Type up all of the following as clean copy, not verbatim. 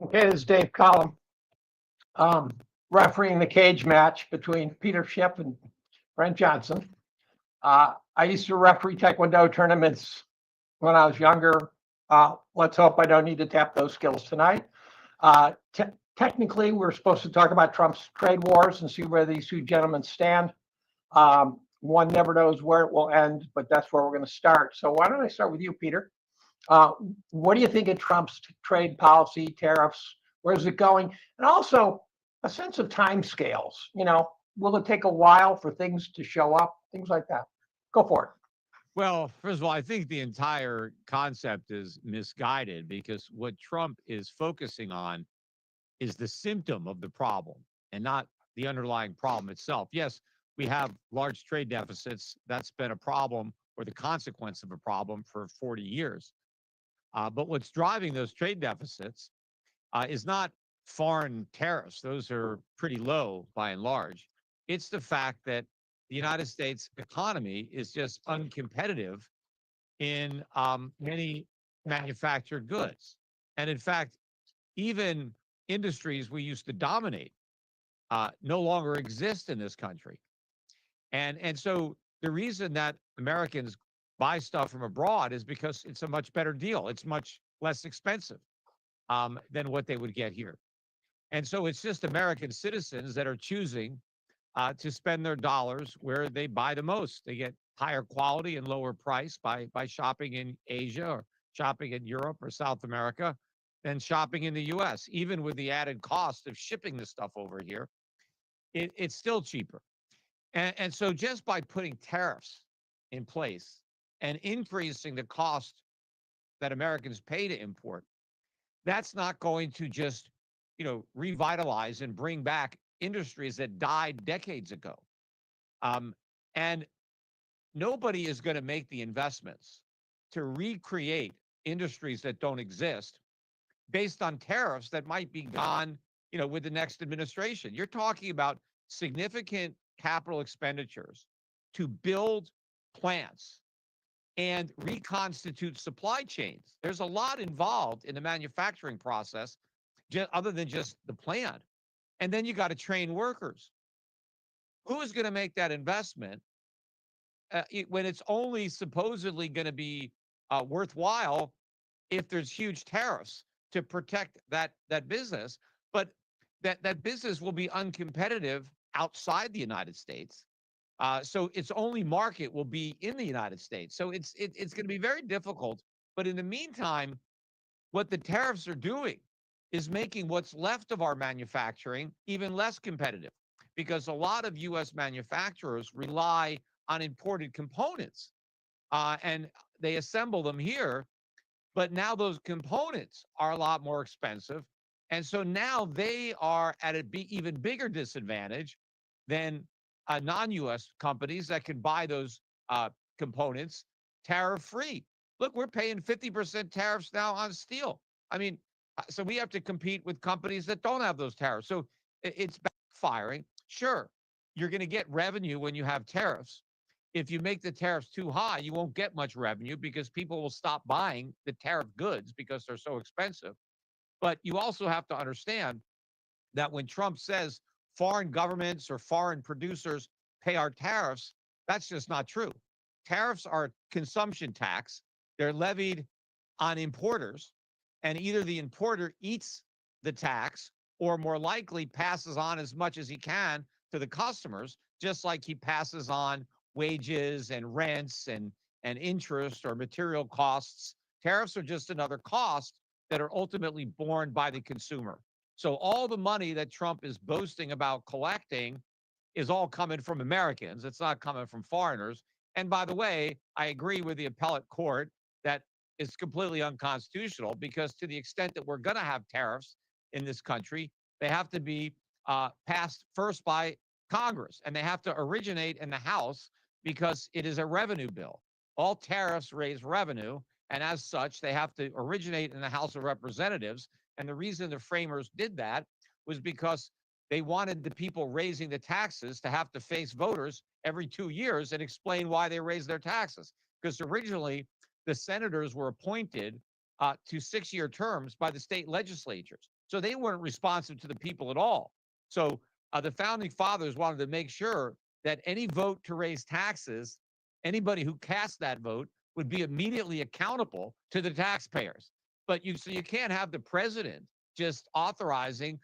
Okay, this is Dave Collum, um, refereeing the cage match between Peter Schiff and Brent Johnson. I used to referee Taekwondo tournaments when I was younger. Let's hope I don't need to tap those skills tonight. Technically, we're supposed to talk about Trump's trade wars and see where these two gentlemen stand. One never knows where it will end, but that's where we're going to start. So why don't I start with you, Peter? What do you think of Trump's trade policy, tariffs? Where's it going? And also a sense of time scales. Will it take a while for things to show up? Things like that. Go for it. Well, first of all, I think the entire concept is misguided because what Trump is focusing on is the symptom of the problem and not the underlying problem itself. Yes, we have large trade deficits. That's been a problem or the consequence of a problem for 40 years. But what's driving those trade deficits is not foreign tariffs. Those are pretty low by and large. It's the fact that the United States economy is just uncompetitive in many manufactured goods. And in fact, even industries we used to dominate no longer exist in this country. And so the reason that Americans buy stuff from abroad is because it's a much better deal. It's much less expensive than what they would get here. And so it's just American citizens that are choosing to spend their dollars where they buy the most. They get higher quality and lower price by shopping in Asia or shopping in Europe or South America than shopping in the U.S. Even with the added cost of shipping the stuff over here, it's still cheaper. And so just by putting tariffs in place and increasing the cost that Americans pay to import, that's not going to just, revitalize and bring back industries that died decades ago. And nobody is going to make the investments to recreate industries that don't exist based on tariffs that might be gone, with the next administration. You're talking about significant capital expenditures to build plants and reconstitute supply chains. There's a lot involved in the manufacturing process, other than just the plant. And then you got to train workers. Who is going to make that investment when it's only supposedly going to be worthwhile if there's huge tariffs to protect that business? But that business will be uncompetitive outside the United States. So its only market will be in the United States. So it's going to be very difficult. But in the meantime, what the tariffs are doing is making what's left of our manufacturing even less competitive, because a lot of U.S. manufacturers rely on imported components and they assemble them here. But now those components are a lot more expensive. And so now they are at an even bigger disadvantage than non-U.S. companies that can buy those components tariff-free. Look, we're paying 50% tariffs now on steel. I mean, so we have to compete with companies that don't have those tariffs. So it's backfiring. Sure, you're going to get revenue when you have tariffs. If you make the tariffs too high, you won't get much revenue because people will stop buying the tariff goods because they're so expensive. But you also have to understand that when Trump says foreign governments or foreign producers pay our tariffs, that's just not true. Tariffs are consumption tax. They're levied on importers, and either the importer eats the tax or more likely passes on as much as he can to the customers, just like he passes on wages and rents and interest or material costs. Tariffs are just another cost that are ultimately borne by the consumer. So all the money that Trump is boasting about collecting is all coming from Americans. It's not coming from foreigners. And by the way, I agree with the appellate court that it's completely unconstitutional, because to the extent that we're going to have tariffs in this country, they have to be passed first by Congress, and they have to originate in the House because it is a revenue bill. All tariffs raise revenue, and as such, they have to originate in the House of Representatives. And the reason the framers did that was because they wanted the people raising the taxes to have to face voters every 2 years and explain why they raised their taxes. Because originally, the senators were appointed to 6-year terms by the state legislatures. So they weren't responsive to the people at all. So the founding fathers wanted to make sure that any vote to raise taxes, anybody who cast that vote would be immediately accountable to the taxpayers. But so you can't have the president just authorizing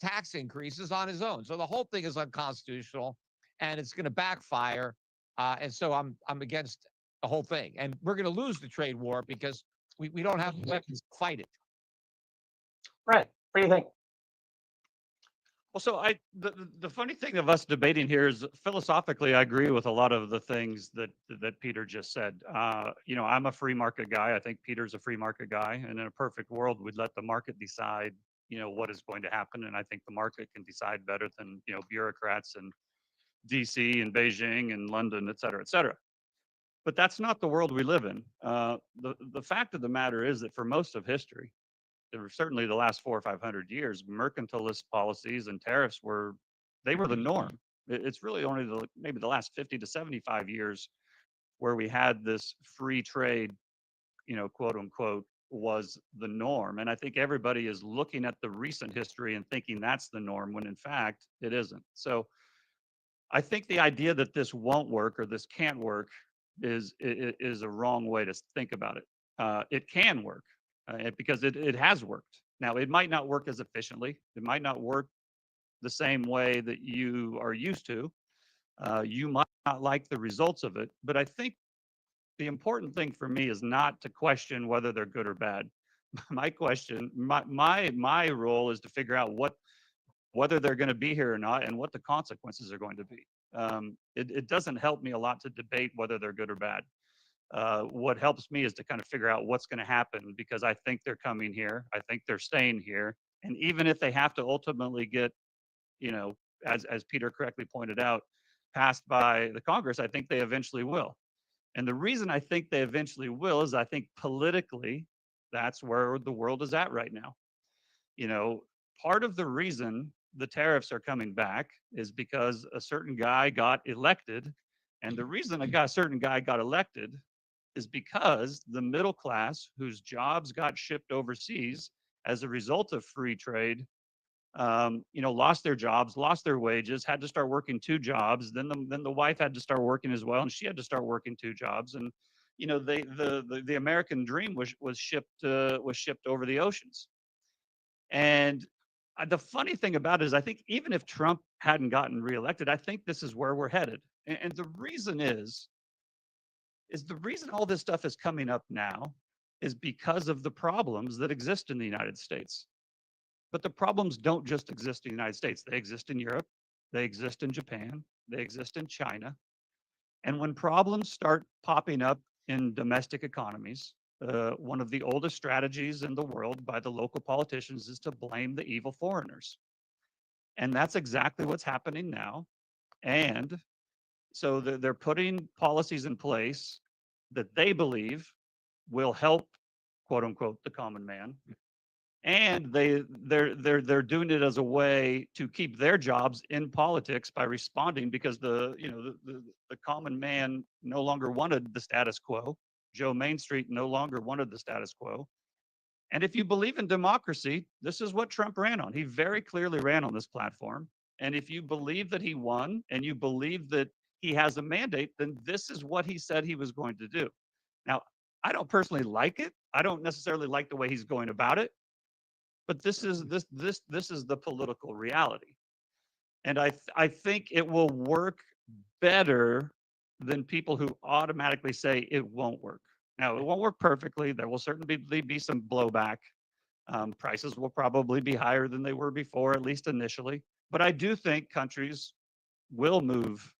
tax increases on his own. So the whole thing is unconstitutional, and it's going to backfire. And so I'm against the whole thing, and we're going to lose the trade war because we don't have the weapons to fight it. Right. What do you think? Well, so the funny thing of us debating here is philosophically, I agree with a lot of the things that Peter just said. I'm a free market guy. I think Peter's a free market guy, and in a perfect world, we'd let the market decide, what is going to happen. And I think the market can decide better than bureaucrats in DC and Beijing and London, et cetera, et cetera. But that's not the world we live in. The fact of the matter is that for most of history, certainly the last 400 or 500 years, mercantilist policies and tariffs were the norm. It's really only maybe the last 50 to 75 years where we had this free trade, quote unquote, was the norm. And I think everybody is looking at the recent history and thinking that's the norm, when in fact it isn't. So I think the idea that this won't work or this can't work is a wrong way to think about it. It can work. Because it has worked. Now, it might not work as efficiently. It might not work the same way that you are used to. You might not like the results of it, but I think the important thing for me is not to question whether they're good or bad. My role is to figure out whether they're going to be here or not and what the consequences are going to be. It doesn't help me a lot to debate whether they're good or bad. What helps me is to kind of figure out what's going to happen, because I think they're coming here. I think they're staying here. And even if they have to ultimately get, as Peter correctly pointed out, passed by the Congress, I think they eventually will. And the reason I think they eventually will is I think politically, that's where the world is at right now. Part of the reason the tariffs are coming back is because a certain guy got elected. And the reason a certain guy got elected is because the middle class, whose jobs got shipped overseas as a result of free trade, lost their jobs, lost their wages, had to start working 2 jobs. Then the wife had to start working as well, and she had to start working 2 jobs. And the American dream was shipped over the oceans. And the funny thing about it is, I think even if Trump hadn't gotten reelected, I think this is where we're headed. And the reason is the reason all this stuff is coming up now is because of the problems that exist in the United States. But the problems don't just exist in the United States. They exist in Europe. They exist in Japan. They exist in China. And when problems start popping up in domestic economies, one of the oldest strategies in the world by the local politicians is to blame the evil foreigners. And that's exactly what's happening now. And so they're putting policies in place that they believe will help, quote unquote, the common man. And they're doing it as a way to keep their jobs in politics by responding, because the common man no longer wanted the status quo. Joe Main Street no longer wanted the status quo. And if you believe in democracy, this is what Trump ran on. He very clearly ran on this platform. And if you believe that he won and you believe that he has a mandate, then this is what he said he was going to do. Now, I don't personally like it. I don't necessarily like the way he's going about it. But this is the political reality. And I think it will work better than people who automatically say it won't work. Now, it won't work perfectly. There will certainly be some blowback. Prices will probably be higher than they were before, at least initially. But I do think countries will move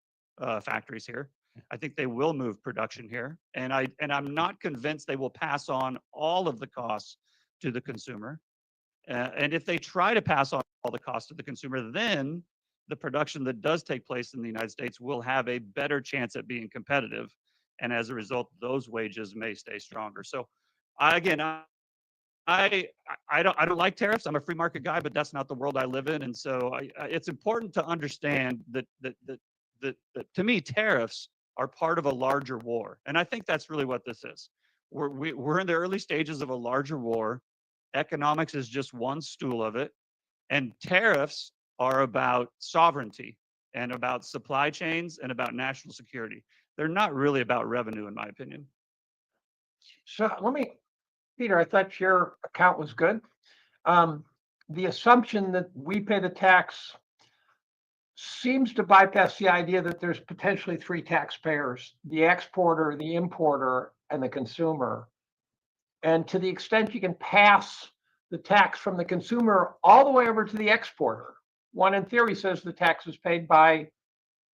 factories here. I think they will move production here. And I'm not convinced they will pass on all of the costs to the consumer. And if they try to pass on all the costs to the consumer, then the production that does take place in the United States will have a better chance at being competitive. And as a result, those wages may stay stronger. So I don't like tariffs. I'm a free market guy, but that's not the world I live in. And so it's important to understand that to me, tariffs are part of a larger war. And I think that's really what this is. We're in the early stages of a larger war. Economics is just one stool of it. And tariffs are about sovereignty and about supply chains and about national security. They're not really about revenue, in my opinion. So Peter, I thought your account was good. The assumption that we pay the tax seems to bypass the idea that there's potentially three taxpayers: the exporter, the importer, and the consumer. And to the extent you can pass the tax from the consumer all the way over to the exporter, one in theory says the tax is paid by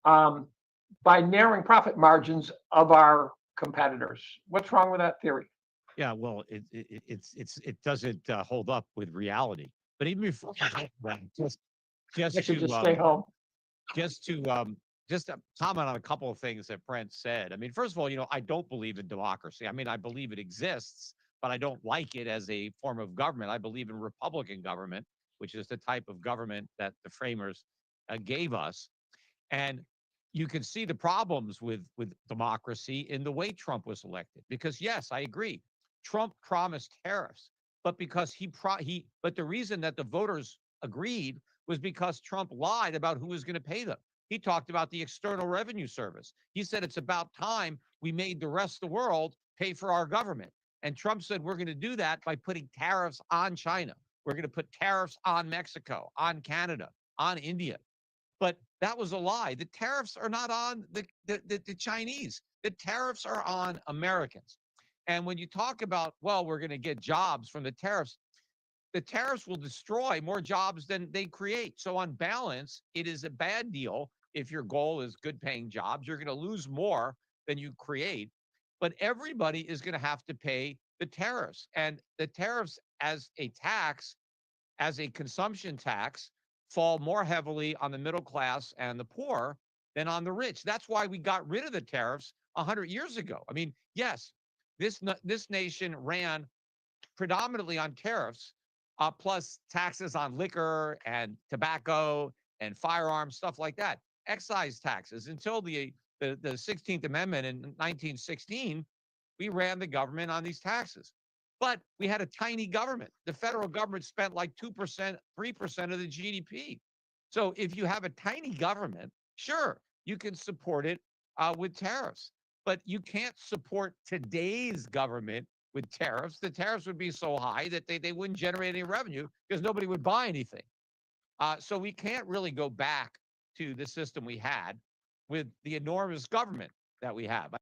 narrowing profit margins of our competitors. What's wrong with that theory? Yeah, well, it doesn't hold up with reality. But even before we talk about it, just I should to just stay home. just to just to comment on a couple of things that Brent said. I mean, first of all, I don't believe in democracy. I mean, I believe it exists, but I don't like it as a form of government. I believe in Republican government, which is the type of government that the framers gave us. And you can see the problems with democracy in the way Trump was elected. Because yes, I agree, Trump promised tariffs, but because but the reason that the voters agreed was because Trump lied about who was going to pay them. He talked about the External Revenue Service. He said it's about time we made the rest of the world pay for our government. And Trump said we're going to do that by putting tariffs on China. We're going to put tariffs on Mexico, on Canada, on India. But that was a lie. The tariffs are not on the Chinese. The tariffs are on Americans. And when you talk about, well, we're going to get jobs from the tariffs will destroy more jobs than they create. So on balance, it is a bad deal. If your goal is good paying jobs, you're going to lose more than you create. But everybody is going to have to pay the tariffs. And the tariffs as a tax, as a consumption tax, fall more heavily on the middle class and the poor than on the rich. That's why we got rid of the tariffs 100 years ago. I mean, yes, this nation ran predominantly on tariffs, plus taxes on liquor and tobacco and firearms, stuff like that. Excise taxes until the 16th Amendment in 1916, we ran the government on these taxes. But we had a tiny government. The federal government spent like 2%, 3% of the GDP. So if you have a tiny government, sure, you can support it with tariffs. But you can't support today's government with tariffs. The tariffs would be so high that they wouldn't generate any revenue because nobody would buy anything. So we can't really go back to the system we had with the enormous government that we have.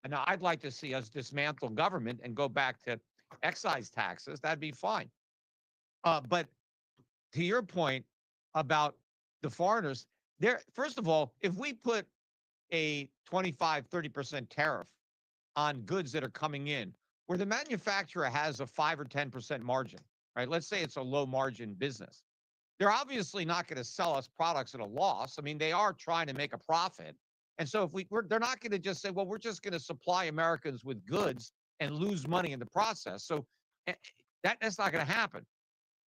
And now I'd like to see us dismantle government and go back to excise taxes. That'd be fine. But to your point about the foreigners, first of all, if we put a 25, 30% tariff on goods that are coming in, where the manufacturer has a 5 or 10% margin, right? Let's say it's a low margin business. They're obviously not going to sell us products at a loss. I mean, they are trying to make a profit. And so if they're not going to just say, well, we're just going to supply Americans with goods and lose money in the process. So that's not going to happen.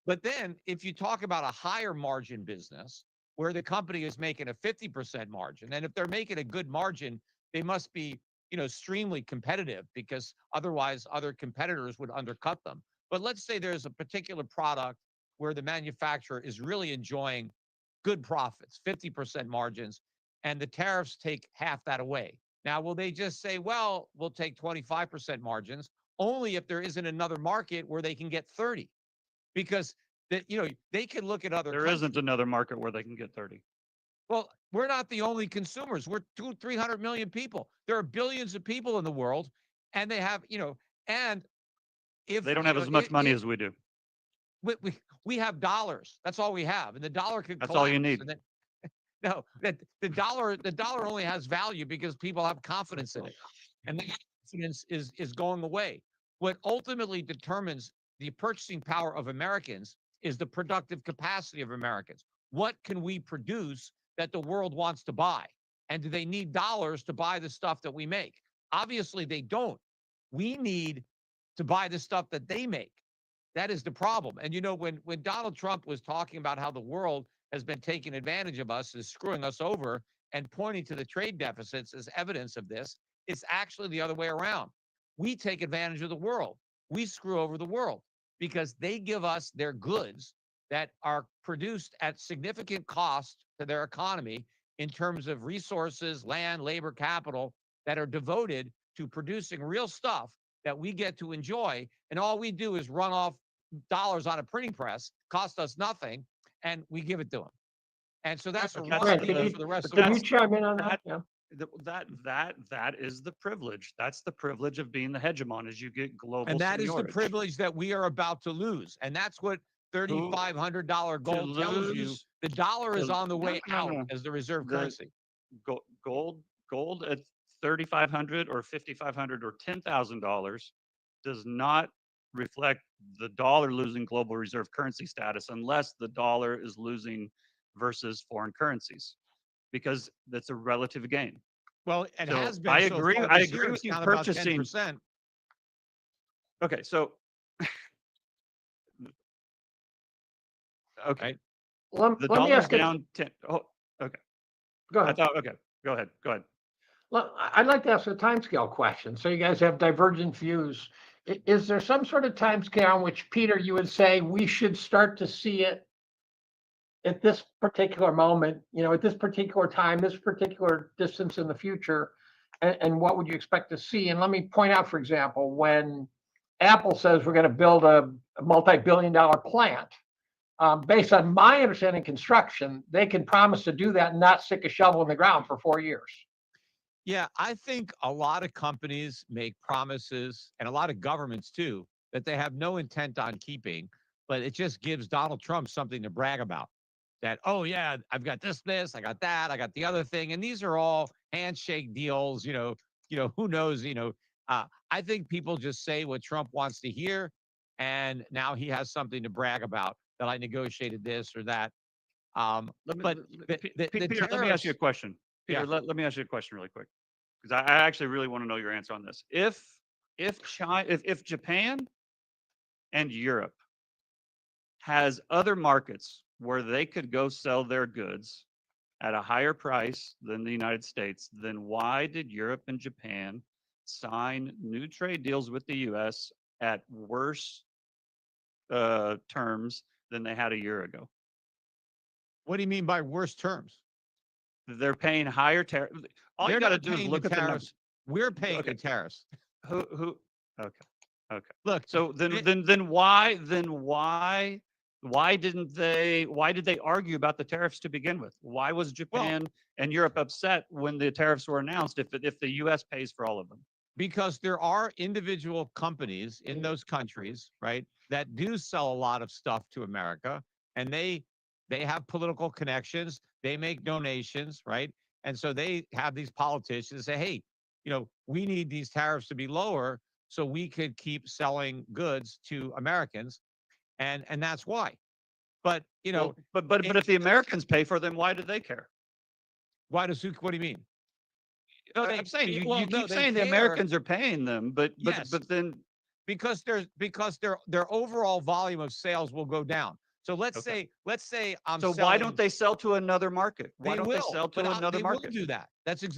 But then if you talk about a higher margin business where the company is making a 50% margin, and if they're making a good margin, they must be, extremely competitive because otherwise other competitors would undercut them. But let's say there's a particular product where the manufacturer is really enjoying good profits, 50% margins, and the tariffs take half that away. Now, will they just say, well, we'll take 25% margins only if there isn't another market where they can get 30? Because they can look at other There countries. isn't another market where they can get 30. Well, we're not the only consumers. We're 300 million people. There are billions of people in the world, and they have, and if They don't have as much money as we do. We have dollars. That's all we have, and the dollar could That's collapse. all you need. And no, that the dollar only has value because people have confidence in it, and that confidence is going away. What ultimately determines the purchasing power of Americans is the productive capacity of Americans. What can we produce that the world wants to buy? And do they need dollars to buy the stuff that we make? Obviously, they don't. We need to buy the stuff that they make. That is the problem. And when Donald Trump was talking about how the world has been taking advantage of us, is screwing us over, and pointing to the trade deficits as evidence of this, it's actually the other way around. We take advantage of the world. we screw over the world because they give us their goods that are produced at significant cost to their economy in terms of resources, land, labor, capital that are devoted to producing real stuff that we get to enjoy. And all we do is run off dollars on a printing press, cost us nothing, and we give it to them. And so that's a But raw that's deal the- for the rest of but the Can you world. chime in on that? that- Yeah. That is the privilege. That's the privilege of being the hegemon, as you get global And that is the seigniorage. privilege that we are about to lose. And that's what $3,500 gold tells you. lose- The dollar is to- on the way no, out no. as the reserve The- currency. Gold at 3,500 or 5,500 or $10,000 does not reflect the dollar losing global reserve currency status unless the dollar is losing versus foreign currencies, because that's a relative gain. Well, it So, has been. I so agree- far I this agree year, with it's you down about purchasing- 10%. Okay, so okay, Right. Let, the let me dollar's ask you, down 10. Oh, okay. go I ahead. thought okay. Go ahead. Go ahead. I'd like to ask a timescale question. So you guys have divergent views. Is there some sort of timescale on which, Peter, you would say we should start to see it at this particular moment, at this particular time, this particular distance in the future, and what would you expect to see? And let me point out, for example, when Apple says we're going to build a multi-billion-dollar plant, based on my understanding of construction, they can promise to do that and not stick a shovel in the ground for 4 years. Yeah, I think a lot of companies make promises, and a lot of governments too, that they have no intent on keeping, but it just gives Donald Trump something to brag about. That, oh yeah, I've got this, I got that, I got the other thing, and these are all handshake deals. Who knows? I think people just say what Trump wants to hear, and now he has something to brag about, that I negotiated this or that. But the Peter, let me ask you a tariffs- question. Peter, Yeah. let me ask you a question really quick, because I actually really want to know your answer on this. If Japan and Europe has other markets where they could go sell their goods at a higher price than the United States, then why did Europe and Japan sign new trade deals with the U.S. at worse terms than they had a year ago? What do you mean by worse terms? They're paying higher tariff. All you They're got to not do is paying look the at the numbers. tariffs. We're paying Okay. the tariffs. Who? Okay. Look, So they- then why did they argue about the tariffs to begin with? Why was Japan and Europe upset when the tariffs were announced if the U.S. pays for all of them? because there are individual companies in those countries, right, that do sell a lot of stuff to America, and they have political connections, they make donations, right? And so they have these politicians say, hey, we need these tariffs to be lower so we could keep selling goods to Americans. And that's why. But, Well, but if the Americans pay for them, why do they care? what do you mean? No, I'm saying you well, keep no, they saying the care. Americans are paying them, but Yes. then because their overall volume of sales will go down. So let's Okay. say I'm so selling, why don't they sell to another market? Why don't they will, sell to but another they market? will do that.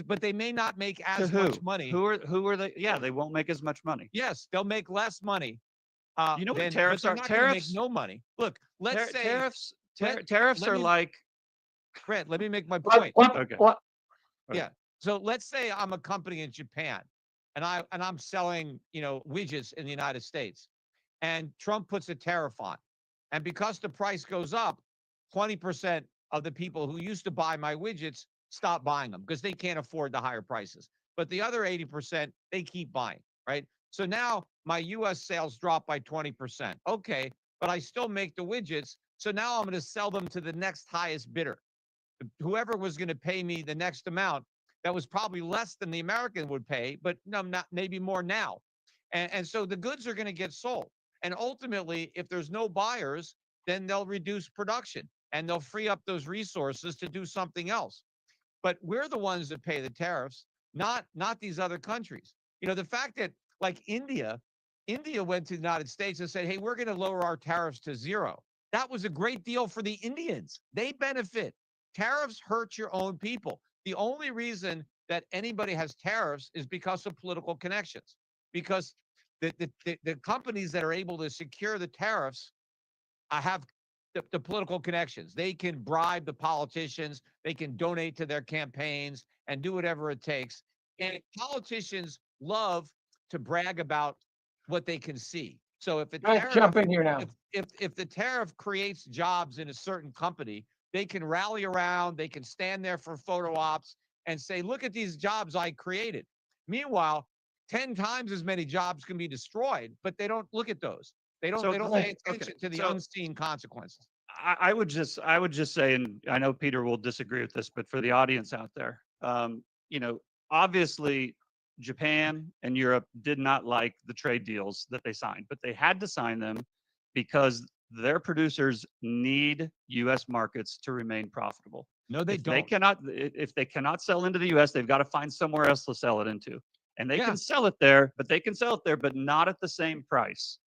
But they may not make To as who? much money. Who are they? Yeah, they won't make as much money. Yes, they'll make less money. You know what but tariffs they're are? not gonna make Tariffs- no money. Look, let's say, Tariffs let- tariffs let are me- like Brett, let me make my What, point. Okay. what, Yeah. So let's say I'm a company in Japan and I'm selling, widgets in the United States, and Trump puts a tariff on. And because the price goes up, 20% of the people who used to buy my widgets stop buying them because they can't afford the higher prices. But the other 80%, they keep buying, right? So now my US sales drop by 20%. Okay, but I still make the widgets. So now I'm going to sell them to the next highest bidder. Whoever was going to pay me the next amount, that was probably less than the American would pay, but no, not maybe more now. And so the goods are going to get sold. And ultimately, if there's no buyers, then they'll reduce production and they'll free up those resources to do something else. But we're the ones that pay the tariffs, not these other countries. The fact that like India went to the United States and said, hey, we're going to lower our tariffs to 0. That was a great deal for the Indians. They benefit. Tariffs hurt your own people. The only reason that anybody has tariffs is because of political connections. Because the companies that are able to secure the tariffs have the political connections. They can bribe the politicians. They can donate to their campaigns and do whatever it takes. And politicians love to brag about what they can see. So if the Let's tariff, jump in here now. if the tariff creates jobs in a certain company, they can rally around. They can stand there for photo ops and say, "Look at these jobs I created." Meanwhile, 10 times as many jobs can be destroyed, but they don't look at those. They don't So they don't the- pay attention to the so- unseen consequences. I would just say, and I know Peter will disagree with this, but for the audience out there, obviously Japan and Europe did not like the trade deals that they signed, but they had to sign them because their producers need U.S. markets to remain profitable. No, they If don't. if they cannot sell into the U.S., they've got to find somewhere else to sell it into, and they Yeah. can sell it there, but not at the same price.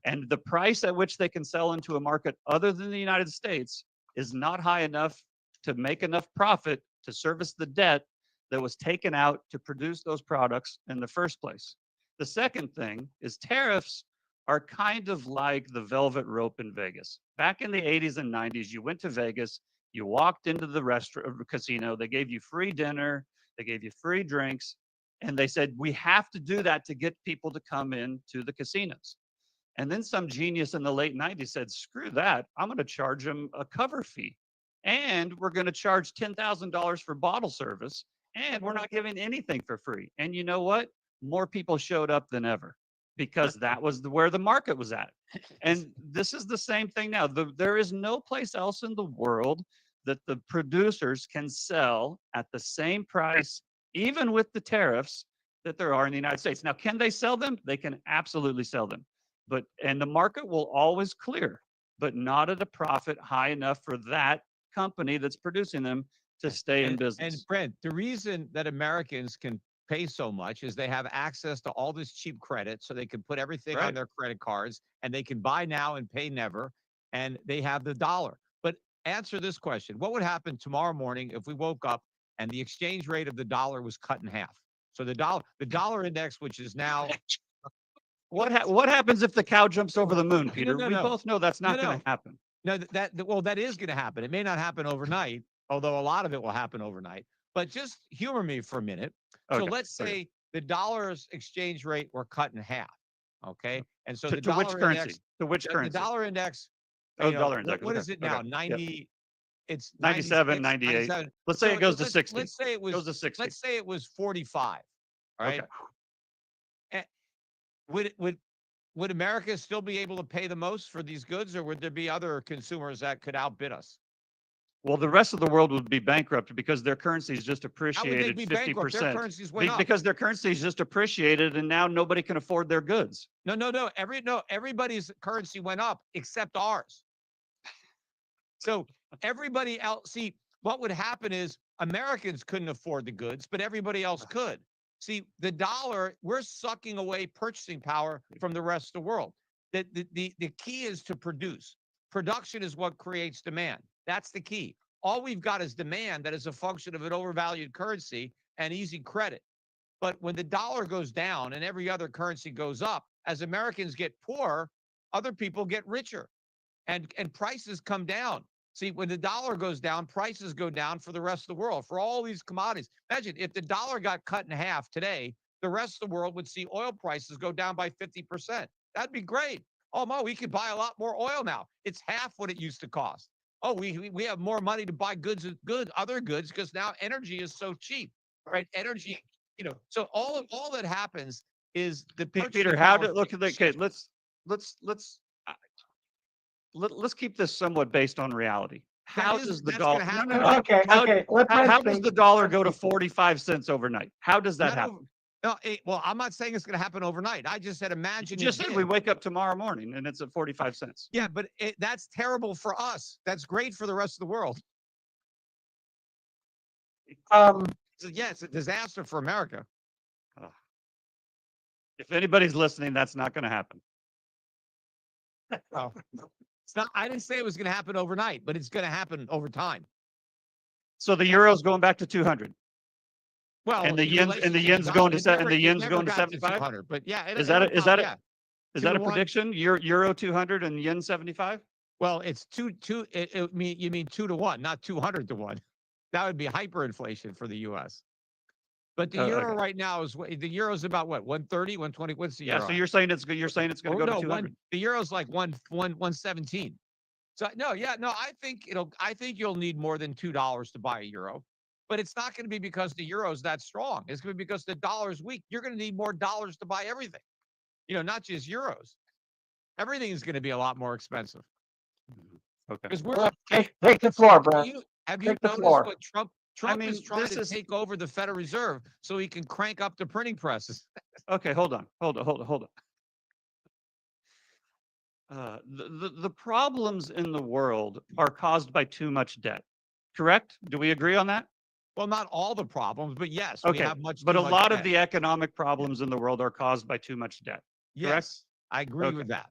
And the price at which they can sell into a market other than the United States is not high enough to make enough profit to service the debt that was taken out to produce those products in the first place. The second thing is tariffs are kind of like the velvet rope in Vegas. Back in the 80s and 90s, you went to Vegas, you walked into the restaurant casino, they gave you free dinner, they gave you free drinks, and they said, we have to do that to get people to come in to the casinos. And then some genius in the late 90s said, screw that, I'm going to charge them a cover fee. And we're going to charge $10,000 for bottle service. And we're not giving anything for free. And you know what? More people showed up than ever because that was where the market was at. And this is the same thing now. There is no place else in the world that the producers can sell at the same price, even with the tariffs, that there are in the United States. Now, can they sell them? They can absolutely sell them. And the market will always clear, but not at a profit high enough for that company that's producing them to stay in business. And Brent, the reason that Americans can pay so much is they have access to all this cheap credit, so they can put everything on Right. their credit cards, and they can buy now and pay never, and they have the dollar. But answer this question: what would happen tomorrow morning if we woke up and the exchange rate of the dollar was cut in half? So the dollar index, which is now What happens if the cow jumps over the moon, Peter? no, We no. both know that's not No, going no. to happen. no, that is going to happen. It may not happen overnight, although a lot of it will happen overnight. But just humor me for a minute. So Okay, let's okay. say the dollar's exchange rate were cut in half. Okay, and so the To which dollar currency? index, To which the currency? dollar index. Oh, you know, dollar index. What Okay, is it now? okay, yep. 90. It's 97, 96, 98. 97. Let's say So it goes to 60. Let's say it was. Goes to 60. Let's say it was 45. All right. Okay. Would America still be able to pay the most for these goods, or would there be other consumers that could outbid us? Well, the rest of the world would be bankrupt because their currency is just How would they appreciated be bankrupt? Their 50%. currencies went up. Because their currency is just appreciated and now nobody can afford their goods. No. Everybody's currency went up except ours. So everybody else, see, what would happen is Americans couldn't afford the goods, but everybody else could. See, the dollar, we're sucking away purchasing power from the rest of the world. The key is to produce. Production is what creates demand. That's the key. All we've got is demand that is a function of an overvalued currency and easy credit. But when the dollar goes down and every other currency goes up, as Americans get poorer, other people get richer, and prices come down. See, when the dollar goes down, prices go down for the rest of the world, for all these commodities. Imagine if the dollar got cut in half today, the rest of the world would see oil prices go down by 50%. That'd be great. Oh, Mo, we could buy a lot more oil now. It's half what it used to cost. Oh, we have more money to buy other goods, because now energy is so cheap, right? Energy, so all that happens is the Peter, how did look at the okay? Let's keep this somewhat based on reality. How does the dollar? No. Okay. How does the dollar go to 45 cents overnight? How does that happen? No, well, I'm not saying it's going to happen overnight. I just said imagine. You just said we wake up tomorrow morning and it's at 45 cents. Yeah, but that's terrible for us. That's great for the rest of the world. So, yeah, it's a disaster for America. If anybody's listening, that's not going to happen. Well, it's not. I didn't say it was going to happen overnight, but it's going to happen over time. So the euro's going back to 200. Well, And the in yen's relation to yen's the going dollar, to it the yen's never going to got 75. 200, but yeah, Is that yeah, is 2 that to a 1. prediction? Euro 200 and yen 75? Well, it's you mean 2 to 1, not 200 to 1. That would be hyperinflation for the US. But the Oh, euro okay. right now the euro's about what? 130, 120. What's the Yeah. euro? So you're saying it's going to go to no, 200. the euro's like 117. So no, yeah, no, I think you'll need more than $2 to buy a euro. But it's not going to be because the euro's that strong. It's going to be because the dollar's weak. You're going to need more dollars to buy everything. Not just euros. Everything is going to be a lot more expensive. Okay. Because Well, take the floor, Brett. have you Take the noticed floor. what Trump I is mean, trying this to is take over the Federal Reserve so he can crank up the printing presses. okay. Hold on. The problems in the world are caused by too much debt. Correct? Do we agree on that? Well, not all the problems, but yes, we Okay. have But too a much lot of debt. the economic problems in the world are caused by too much debt. Correct? Yes, I agree Okay. with that.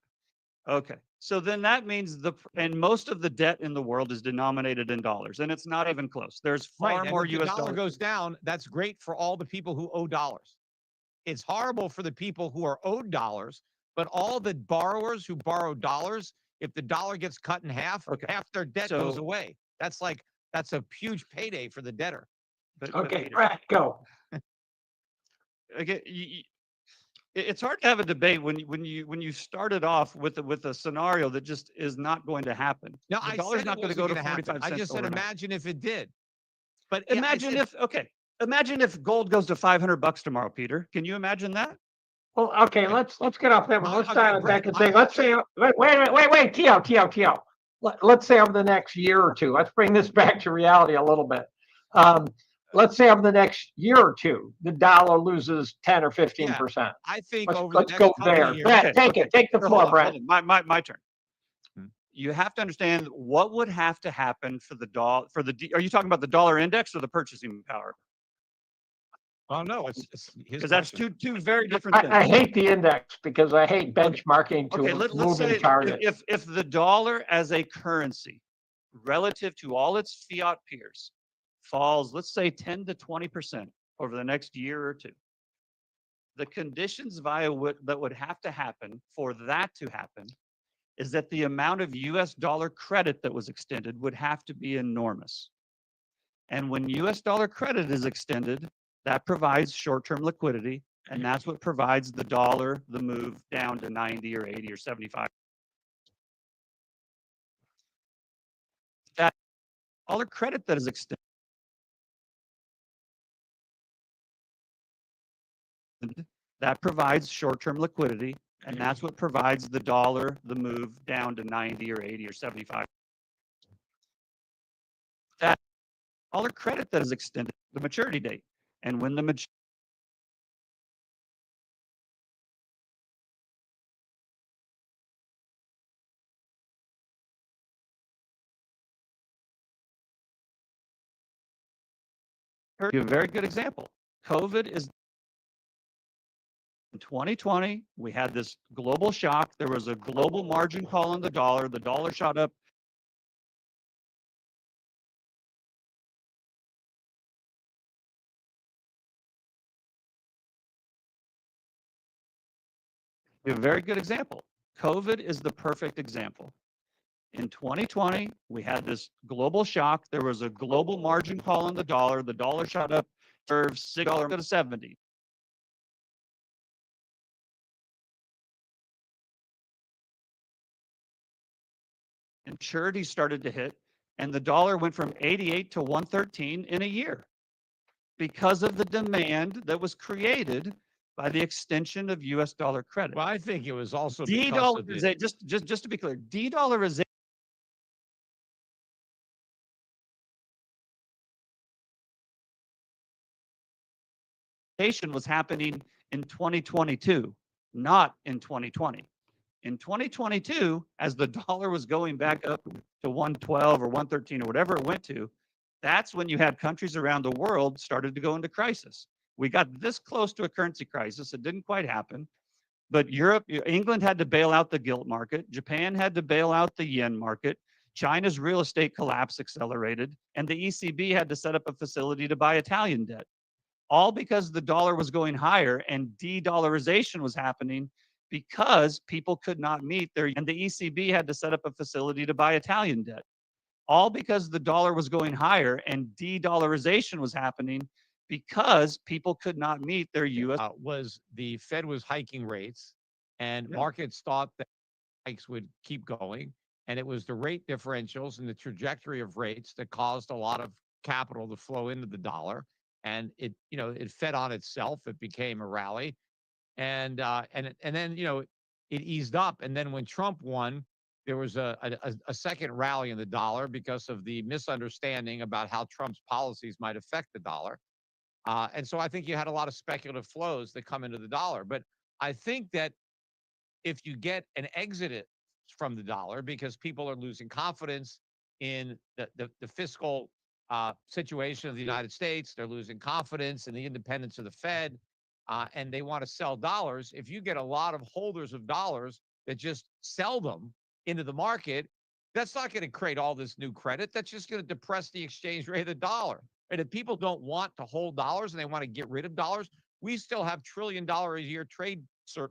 Okay. So then that means and most of the debt in the world is denominated in dollars, and it's not even close. There's far Right, and more if the US dollar dollars. goes down, that's great for all the people who owe dollars. It's horrible for the people who are owed dollars, but all the borrowers who borrow dollars, if the dollar gets cut in half, Okay. half their debt goes So, away. That's a huge payday for the debtor. but Okay, Peter, Brett, go. again, it's hard to have a debate when you started off with a scenario that just is not going to happen. No, The I dollar's said not it going to wasn't go to going to happen. 45 I cents just said, overnight. imagine if it did. But Imagine if gold goes to $500 tomorrow, Peter. Can you imagine that? Well, okay, let's get off that one. Let's Okay, dial it Brett, back and say, let's say, wait, Tio. Let's say over the next year or two, let's bring this back to reality a little bit. Let's say over the next year or two, the dollar loses 10 or 15%. I think over the Let's next go couple of there. years. Brett, take the So floor, hold Brett. on. My turn. Hmm. You have to understand what would have to happen for the dollar are you talking about the dollar index or the purchasing power? Oh no, it's his Because that's question. two very different things. I hate the index because I hate benchmarking to Okay, a let's moving say target. if the dollar as a currency relative to all its fiat peers falls, let's say 10 to 20% over the next year or two, the conditions that would have to happen for that to happen is that the amount of US dollar credit that was extended would have to be enormous. And when US dollar credit is extended, that provides short-term liquidity, and that's what provides the dollar the move down to 90 or 80 or 75. That dollar credit that is extended, that provides short-term liquidity, and that's what provides the dollar the move down to 90 or 80 or 75. That dollar credit that is extended, the maturity date, and when the maturity a very good example. COVID is in 2020. We had this global shock. There was a global margin call on the dollar. The dollar shot up. A very good example. COVID is the perfect example. In 2020, we had this global shock. There was a global margin call on the dollar. The dollar shot up to $6 to 70. Maturity started to hit, and the dollar went from 88 to 113 in a year because of the demand that was created by the extension of US dollar credit. Well, I think it was also because of the De-dollarization, just to be clear, de-dollarization was happening in 2022, not in 2020. In 2022, as the dollar was going back up to 112 or 113 or whatever it went to, that's when you had countries around the world started to go into crisis. We got this close to a currency crisis. It didn't quite happen. But England had to bail out the gilt market. Japan had to bail out the yen market. China's real estate collapse accelerated. And the ECB had to set up a facility to buy Italian debt. all because the dollar was going higher and de-dollarization was happening because people could not meet and the ECB had to set up a facility to buy Italian debt. All because the dollar was going higher and de-dollarization was happening because people could not meet their U.S. Was the Fed was hiking rates, and Yeah. markets thought that hikes would keep going, and it was the rate differentials and the trajectory of rates that caused a lot of capital to flow into the dollar, and it fed on itself. It became a rally, and then it eased up, and then when Trump won, there was a second rally in the dollar because of the misunderstanding about how Trump's policies might affect the dollar. And so I think you had a lot of speculative flows that come into the dollar. But I think that if you get an exit from the dollar because people are losing confidence in the fiscal situation of the United States, they're losing confidence in the independence of the Fed, and they want to sell dollars. If you get a lot of holders of dollars that just sell them into the market, that's not going to create all this new credit. That's just going to depress the exchange rate of the dollar. And if people don't want to hold dollars and they want to get rid of dollars, we still have $1 trillion a year trade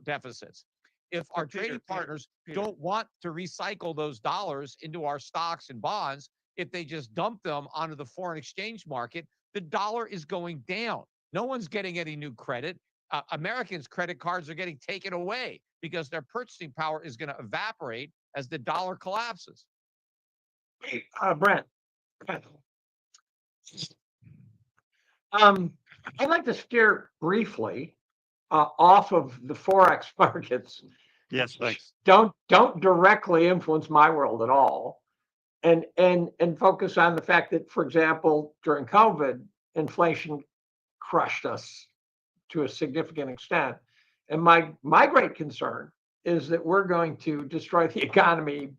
deficits. If our trading partners don't want to recycle those dollars into our stocks and bonds, if they just dump them onto the foreign exchange market, the dollar is going down. No one's getting any new credit. Americans' credit cards are getting taken away because their purchasing power is going to evaporate as the dollar collapses. Hey, Brent. I'd like to steer briefly off of the Forex markets. Yes, thanks. Don't directly influence my world at all, and focus on the fact that, for example, during COVID, inflation crushed us to a significant extent, and my great concern is that we're going to destroy the economy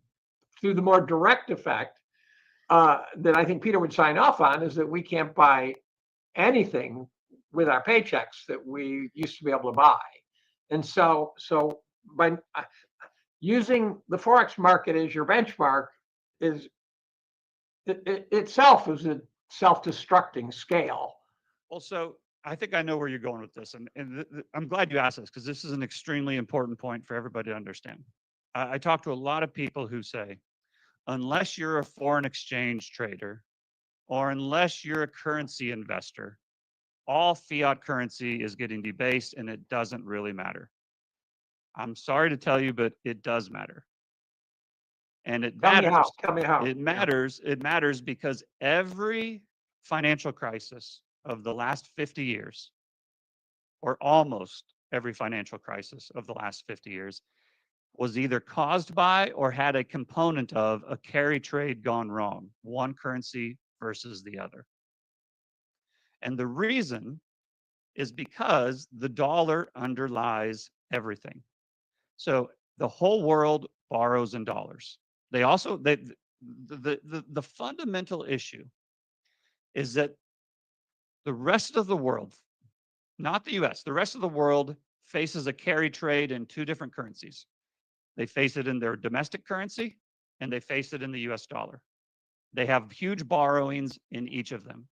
through the more direct effect that I think Peter would sign off on, is that we can't buy anything with our paychecks that we used to be able to buy. And so by using the Forex market as your benchmark is itself is a self-destructing scale. Also, I think I know where you're going with this, and I'm glad you asked this because this is an extremely important point for everybody to understand. I talk to a lot of people who say, unless you're a foreign exchange trader or unless you're a currency investor, all fiat currency is getting debased and it doesn't really matter. I'm sorry to tell you, but it does matter. And it matters. Tell me how. It matters. It matters because every financial crisis of the last 50 years, or almost every financial crisis of the last 50 years, was either caused by or had a component of a carry trade gone wrong, one currency versus the other. And the reason is because the dollar underlies everything. So the whole world borrows in dollars. The fundamental issue is that the rest of the world, not the US, the rest of the world faces a carry trade in two different currencies. They face it in their domestic currency and they face it in the US dollar. They have huge borrowings in each of them,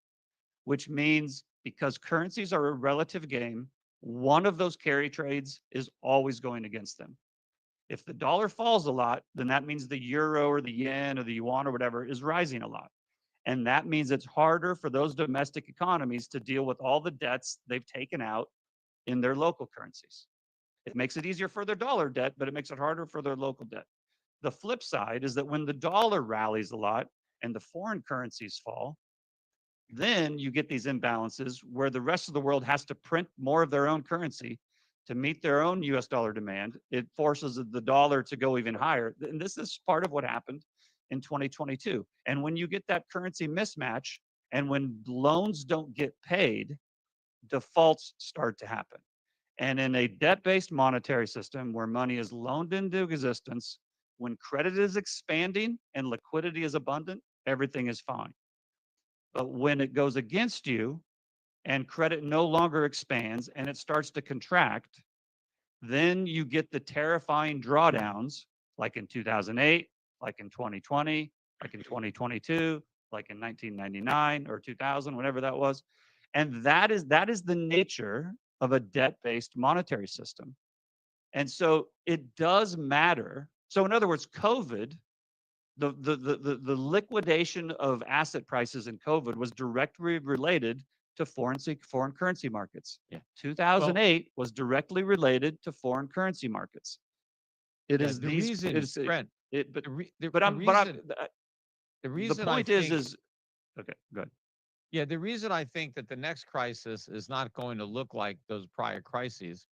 which means because currencies are a relative game, one of those carry trades is always going against them. If the dollar falls a lot, then that means the euro or the yen or the yuan or whatever is rising a lot. And that means it's harder for those domestic economies to deal with all the debts they've taken out in their local currencies. It makes it easier for their dollar debt, but it makes it harder for their local debt. The flip side is that when the dollar rallies a lot and the foreign currencies fall, then you get these imbalances where the rest of the world has to print more of their own currency to meet their own US dollar demand. It forces the dollar to go even higher. And this is part of what happened in 2022. And when you get that currency mismatch and when loans don't get paid, defaults start to happen. And in a debt-based monetary system where money is loaned into existence, when credit is expanding and liquidity is abundant, everything is fine. But when it goes against you and credit no longer expands and it starts to contract, then you get the terrifying drawdowns like in 2008, like in 2020, like in 2022, like in 1999 or 2000, whenever that was. And that is the nature of a debt-based monetary system. And so it does matter. So in other words, COVID, the liquidation of asset prices in COVID was directly related to foreign currency markets. Yeah. 2008 was directly related to foreign currency markets. It Yeah, is the these. reason, It is, Brent, it, but the, re- the, but the I'm but I'm reason, the the reason I point think, is okay. Good. yeah, the reason I think that the next crisis is not going to look like those prior crises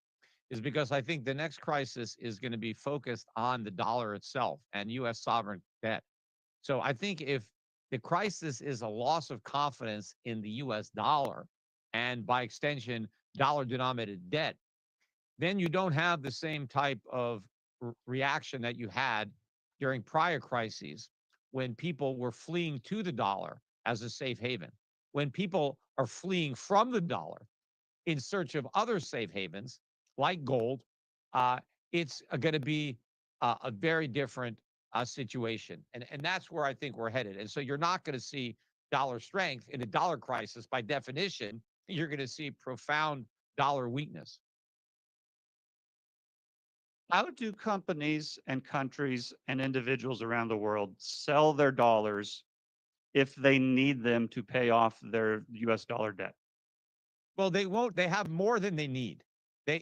is because I think the next crisis is going to be focused on the dollar itself and U.S. sovereign debt. So I think if the crisis is a loss of confidence in the US dollar and by extension, dollar denominated debt, then you don't have the same type of reaction that you had during prior crises when people were fleeing to the dollar as a safe haven. When people are fleeing from the dollar in search of other safe havens like gold, uh, it's going to be a very different situation. And that's where I think we're headed. And so you're not going to see dollar strength in a dollar crisis. By definition, you're going to see profound dollar weakness. How do companies and countries and individuals around the world sell their dollars if they need them to pay off their US dollar debt? Well, they won't. They have more than they need. They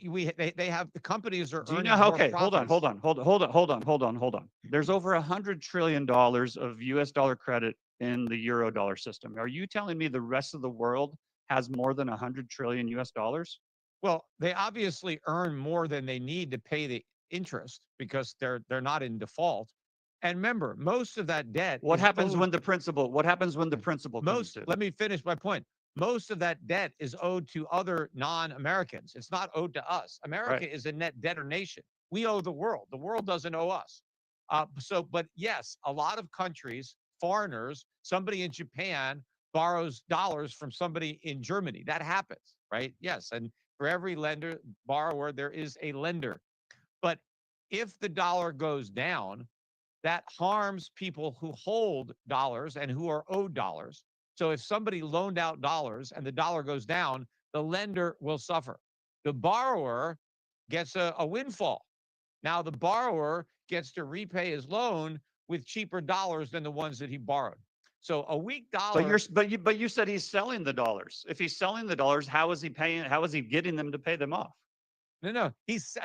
have the companies are Do you earning know how? more Okay, profits. hold on. There's over $100 trillion of US dollar credit in the euro dollar system. Are you telling me the rest of the world has more than 100 trillion US dollars? Well, they obviously earn more than they need to pay the interest because they're not in default. And remember, most of that debt What is happens owed. when the principal? What happens when the principal comes Most, due? let me finish my point. Most of that debt is owed to other non-Americans. It's not owed to us. Right. America is a net debtor nation. We owe the world. The world doesn't owe us. But yes, a lot of countries, foreigners, somebody in Japan borrows dollars from somebody in Germany. That happens, right? Yes. And for every lender, borrower, there is a lender. But if the dollar goes down, that harms people who hold dollars and who are owed dollars. So if somebody loaned out dollars and the dollar goes down, the lender will suffer. The borrower gets a windfall. Now the borrower gets to repay his loan with cheaper dollars than the ones that he borrowed. So a weak dollar. But you said he's selling the dollars. If he's selling the dollars, how is he paying? How is he getting them to pay them off? No, he's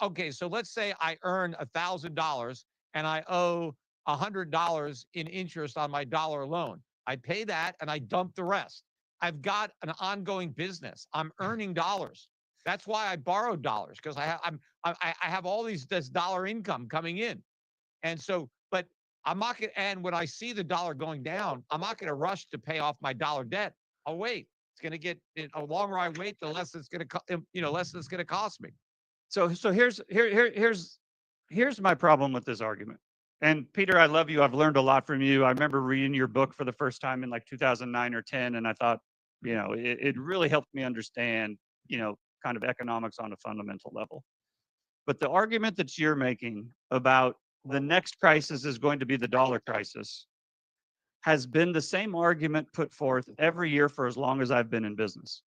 okay. So let's say I earn $1,000 and I owe $100 in interest on my dollar loan. I pay that and I dump the rest. I've got an ongoing business. I'm earning dollars. That's why I borrowed dollars because I have all this dollar income coming in. And so, but I'm not going to, and when I see the dollar going down, I'm not going to rush to pay off my dollar debt. I'll wait. It's going to get a longer I wait, the less it's going to, less it's going to cost me. So here's my problem with this argument. And Peter, I love you. I've learned a lot from you. I remember reading your book for the first time in like 2009 or 10, and I thought, it really helped me understand, kind of economics on a fundamental level. But the argument that you're making about the next crisis is going to be the dollar crisis has been the same argument put forth every year for as long as I've been in business.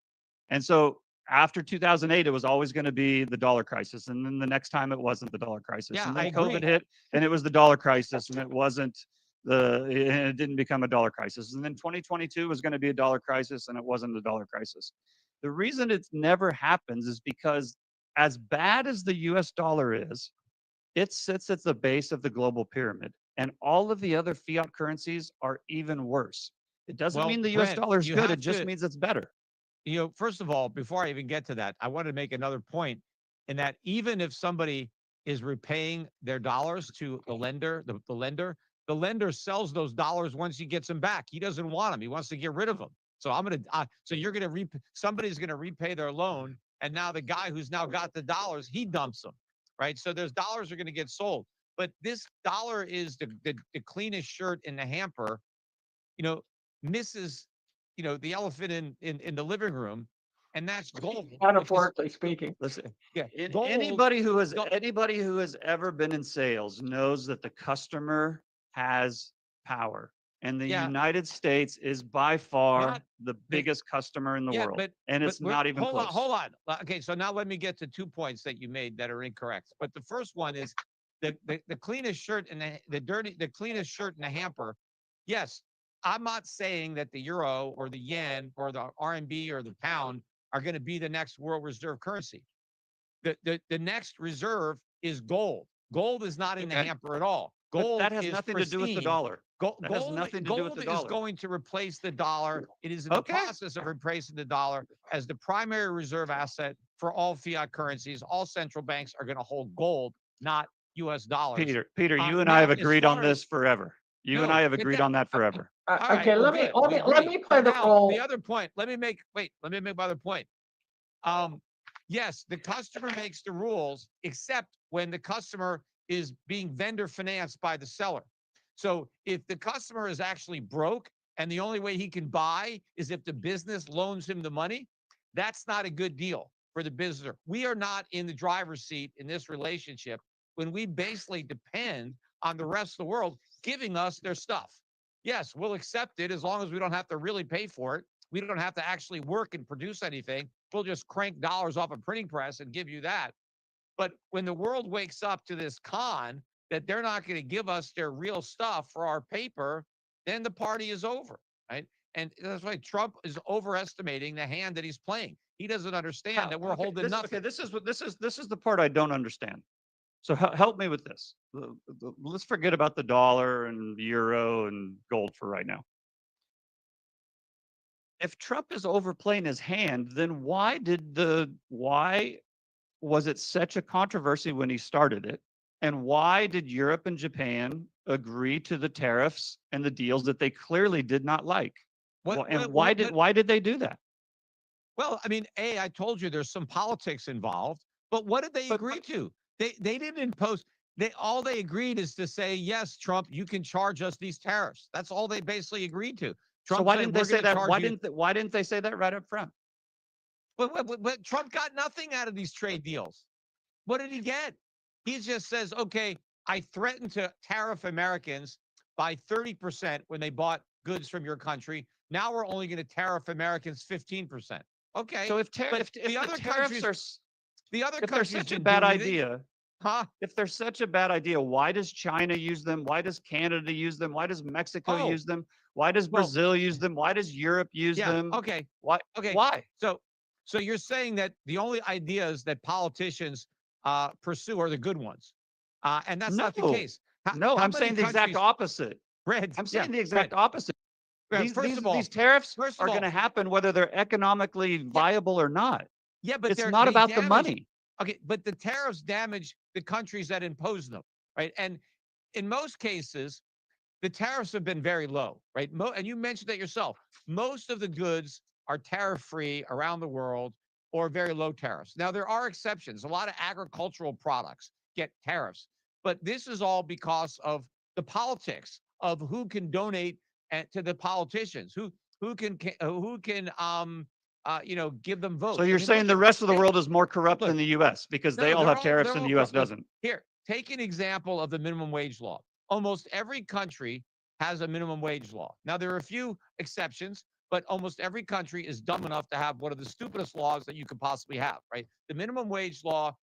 And so after 2008, it was always going to be the dollar crisis. And then the next time it wasn't the dollar crisis. Yeah, And then I COVID agree. hit and it was the dollar crisis and it didn't become a dollar crisis. And then 2022 was going to be a dollar crisis and it wasn't a dollar crisis. The reason it never happens is because as bad as the US dollar is, it sits at the base of the global pyramid. And all of the other fiat currencies are even worse. It doesn't mean the US Brent, dollar is you good. have It just to, means it's better. First of all, before I even get to that, I want to make another point in that even if somebody is repaying their dollars to the lender, the lender sells those dollars once he gets them back. He doesn't want them. He wants to get rid of them. So somebody's going to repay their loan. And now the guy who's now got the dollars, he dumps them, right? So those dollars are going to get sold. But this dollar is the cleanest shirt in the hamper, misses, the elephant in the living room, and that's gold. Metaphorically speaking. Listen, Yeah, anybody who has ever been in sales knows that the customer has power. And the Yeah. United States is by far Not the biggest customer in the Yeah, world. but And it's we're- not even hold close. on, hold on. Okay, so now let me get to 2 points that you made that are incorrect. But the first one is the cleanest shirt and the cleanest shirt in the hamper. Yes, I'm not saying that the euro or the yen or the RMB or the pound are going to be the next world reserve currency. The next reserve is gold. Gold is not in the Okay. hamper at all. But Gold that has is nothing to do with the pristine. dollar. Gold, That has nothing to do with the is dollar. going to replace the dollar. It is in Okay. the process of replacing the dollar as the primary reserve asset for all fiat currencies. All central banks are going to hold gold, not U.S. dollars. Peter, you and I now, have as agreed on far this as- forever. You and No, I have but agreed that- on that forever. All right, Okay, well, let me good, we let agree. me play But the now, role. the other point. Let me make my other point. Yes, the customer makes the rules, except when the customer is being vendor financed by the seller. So if the customer is actually broke and the only way he can buy is if the business loans him the money, that's not a good deal for the business. We are not in the driver's seat in this relationship when we basically depend on the rest of the world giving us their stuff. Yes, we'll accept it as long as we don't have to really pay for it. We don't have to actually work and produce anything. We'll just crank dollars off a printing press and give you that. But when the world wakes up to this con that they're not going to give us their real stuff for our paper, then the party is over, right? And that's why Trump is overestimating the hand that he's playing. He doesn't understand that we're holding nothing. Okay, this is the part I don't understand. So help me with this. Let's forget about the dollar and the euro and gold for right now. If Trump is overplaying his hand, then why was it such a controversy when he started it? And why did Europe and Japan agree to the tariffs and the deals that they clearly did not like? Why did they do that? Well, I mean, I told you there's some politics involved, but what did they But- agree to? They didn't impose. All they agreed is to say, yes, Trump, you can charge us these tariffs. That's all they basically agreed to. Trump So why said, didn't they "We're say gonna that? charge you." Why didn't they say that right up front? But Trump got nothing out of these trade deals. What did he get? He just says, okay, I threatened to tariff Americans by 30% when they bought goods from your country. Now we're only going to tariff Americans 15%. Okay. So if the other tariffs are if they're such a bad idea, huh? if they're such a bad idea, why does China use them? Why does Canada use them? Why does Mexico use them? Why does Brazil use them? Why does Europe use them? Okay. Why? Okay. Why? So you're saying that the only ideas that politicians pursue are the good ones, and that's not the No. case. No, how I'm many saying the exact countries- opposite. Red, I'm saying yeah, the exact Red. opposite. Red, first of all, These tariffs first of are all- going to happen whether they're economically viable or not. yeah, but It's not about the money. Okay, but the tariffs damage the countries that impose them, right? And in most cases, the tariffs have been very low, right? And you mentioned that yourself. Most of the goods are tariff-free around the world or very low tariffs. Now, there are exceptions. A lot of agricultural products get tariffs, but this is all because of the politics of who can donate to the politicians, who can give them votes. So you're saying the rest of the world is more corrupt than the U.S. because No, they all they're have tariffs they're and the all U.S. look, doesn't. Here, take an example of the minimum wage law. Almost every country has a minimum wage law. Now, there are a few exceptions, but almost every country is dumb enough to have one of the stupidest laws that you could possibly have, right? The minimum wage law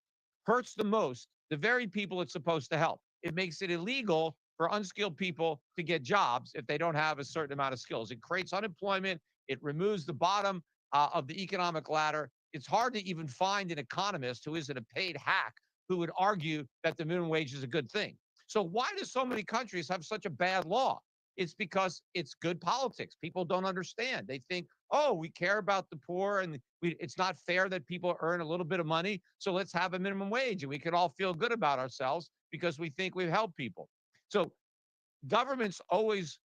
hurts the most the very people it's supposed to help. It makes it illegal for unskilled people to get jobs if they don't have a certain amount of skills. It creates unemployment. It removes the bottom of the economic ladder. It's hard to even find an economist who isn't a paid hack who would argue that the minimum wage is a good thing. So why do so many countries have such a bad law? It's because it's good politics. People don't understand. They think, oh, we care about the poor and it's not fair that people earn a little bit of money. So let's have a minimum wage and we can all feel good about ourselves because we think we've helped people. So governments always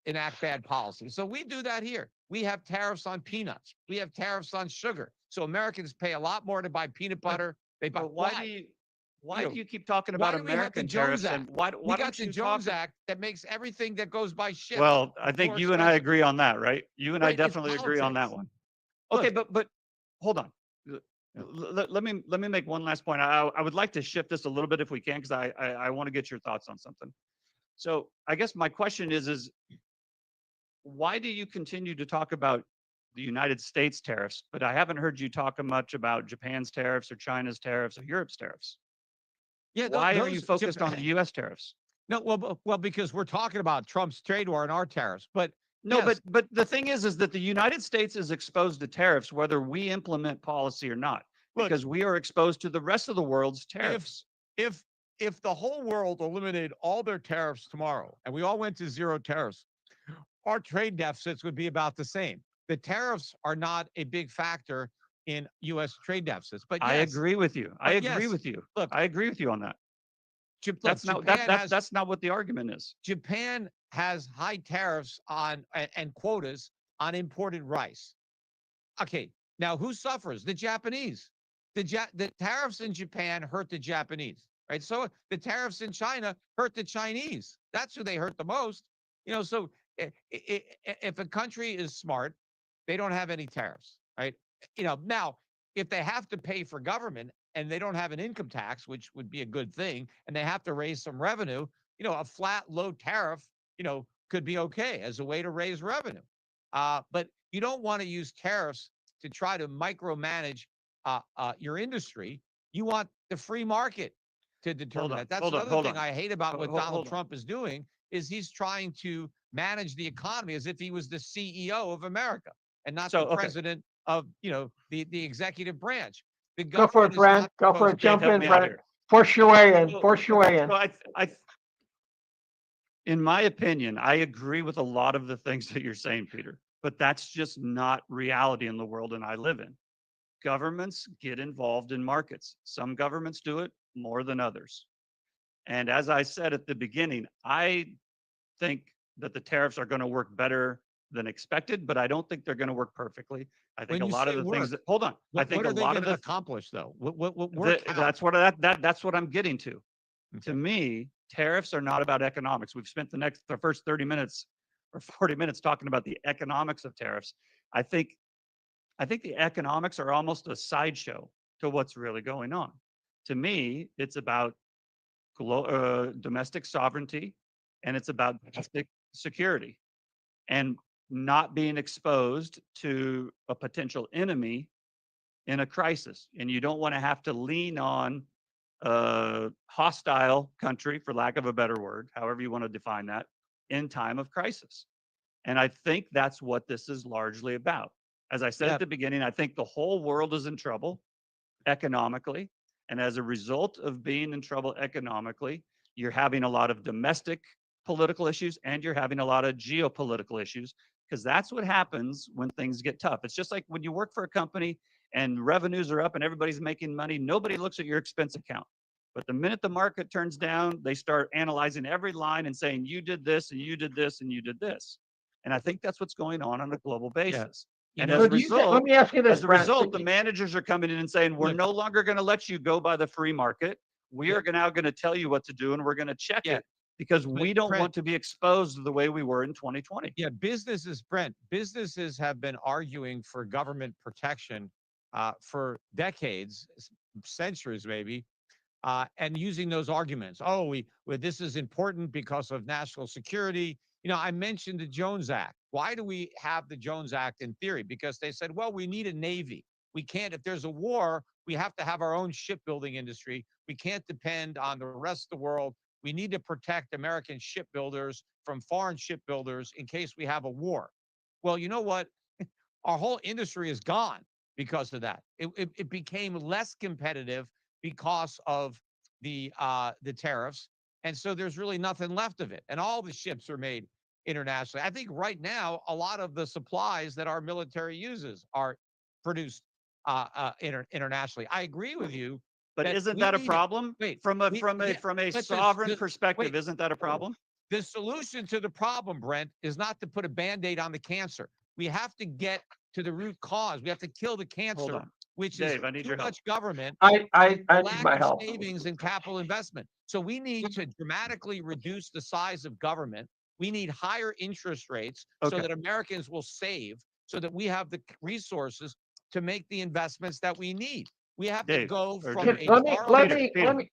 enact bad policy. So we do that here. We have tariffs on peanuts. We have tariffs on sugar. So Americans pay a lot more to buy peanut butter. They buy. But why do you keep talking why about do we have the American Jones tariffs? Act? And why We got don't the you Jones talk? Act that makes everything that goes by ship. Well, I think more you and I expensive. agree on that, right? You and I Right, it's definitely agree on that politics. one. Okay, but hold on. Let me make one last point. I would like to shift this a little bit if we can, because I want to get your thoughts on something. So I guess my question is why do you continue to talk about the United States tariffs, but I haven't heard you talk much about Japan's tariffs or China's tariffs or Europe's tariffs? Yeah, Why are you focused on the U.S. tariffs? No, well, because we're talking about Trump's trade war and our tariffs. But No, yes, but the thing is that the United States is exposed to tariffs whether we implement policy or not, look, because we are exposed to the rest of the world's tariffs. if if the whole world eliminated all their tariffs tomorrow and we all went to zero tariffs, our trade deficits would be about the same. The tariffs are not a big factor in U.S. trade deficits. But I yes, agree with you. I but agree yes, with you. look, I agree with you on that. look, That's not Japan has that's not what the argument is. Japan has high tariffs on and quotas on imported rice. Okay, now who suffers? The Japanese. The tariffs in Japan hurt the Japanese, right? So the tariffs in China hurt the Chinese. That's who they hurt the most. So if a country is smart, they don't have any tariffs, right? Now if they have to pay for government and they don't have an income tax, which would be a good thing, and they have to raise some revenue, a flat low tariff, could be okay as a way to raise revenue. But you don't want to use tariffs to try to micromanage your industry. You want the free market to determine that. That's another thing I hate about what Donald Trump is doing is he's trying to manage the economy as if he was the CEO of America and not the president of the executive branch. The Go for it, government is Brent. not Go for supposed it. to Jump help in, me out Brent. here. Force your way in. Force your way in. So in my opinion, I agree with a lot of the things that you're saying, Peter, but that's just not reality in the world and I live in. Governments get involved in markets. Some governments do it more than others. And as I said at the beginning, I think that the tariffs are going to work better than expected, but I don't think they're going to work perfectly. I think When a you lot of say the things work, that, hold on. I think what a are they lot going of to the, accomplish though? What work? that's what I'm getting to. Okay. To me, tariffs are not about economics. We've spent the first 30 minutes or 40 minutes talking about the economics of tariffs. I think the economics are almost a sideshow to what's really going on. To me, it's about domestic sovereignty and it's about domestic security and not being exposed to a potential enemy in a crisis. And you don't want to have to lean on a hostile country, for lack of a better word, however you want to define that, in time of crisis. And I think that's what this is largely about. As I said at the beginning, I think the whole world is in trouble economically. And as a result of being in trouble economically, you're having a lot of domestic political issues and you're having a lot of geopolitical issues because that's what happens when things get tough. It's just like when you work for a company and revenues are up and everybody's making money, nobody looks at your expense account. But the minute the market turns down, they start analyzing every line and saying, you did this and you did this and you did this. And I think that's what's going on a global basis. And as a result, let me ask you this, as a Brent. result, the managers are coming in and saying, we're no longer going to let you go by the free market. We are now going to tell you what to do and we're going to check it because we don't want to be exposed the way we were in 2020. Yeah, Brent, businesses have been arguing for government protection for decades, centuries maybe, and using those arguments. Oh, this is important because of national security. I mentioned the Jones Act. Why do we have the Jones Act in theory? Because they said, well, we need a Navy. We can't, if there's a war, we have to have our own shipbuilding industry. We can't depend on the rest of the world. We need to protect American shipbuilders from foreign shipbuilders in case we have a war. Well, you know what? Our whole industry is gone because of that. It became less competitive because of the tariffs. And so there's really nothing left of it. And all the ships are made internationally. I think right now, a lot of the supplies that our military uses are produced internationally. I agree with you. But isn't that a problem? From a sovereign perspective, isn't that a problem? The solution to the problem, Brent, is not to put a Band-Aid on the cancer. We have to get to the root cause. We have to kill the cancer, which is too much government. I need my help. Savings and capital investment. So we need to dramatically reduce the size of government. We need higher interest rates so that Americans will save, so that we have the resources to make the investments that we need. We have to go from let me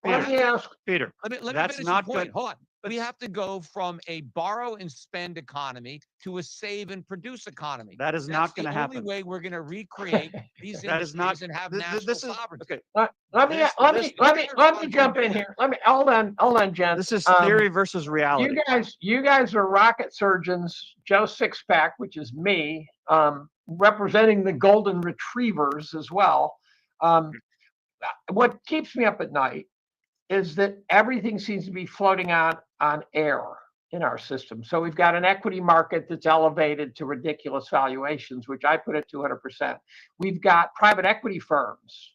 ask Peter, Let me finish the point. Hold on. we have to go from a borrow and spend economy to a save and produce economy. That is That's not the going to only happen. way we're going to recreate these That is not. industries and have th- th- national This is sovereignty. okay. Let me This- let this- me let me let me jump in here. Let me hold on, gents. This is theory versus reality. You guys are rocket surgeons. Joe Sixpack, which is me, representing the golden retrievers as well. What keeps me up at night is that everything seems to be floating on air in our system. So we've got an equity market that's elevated to ridiculous valuations, which I put at 200%. We've got private equity firms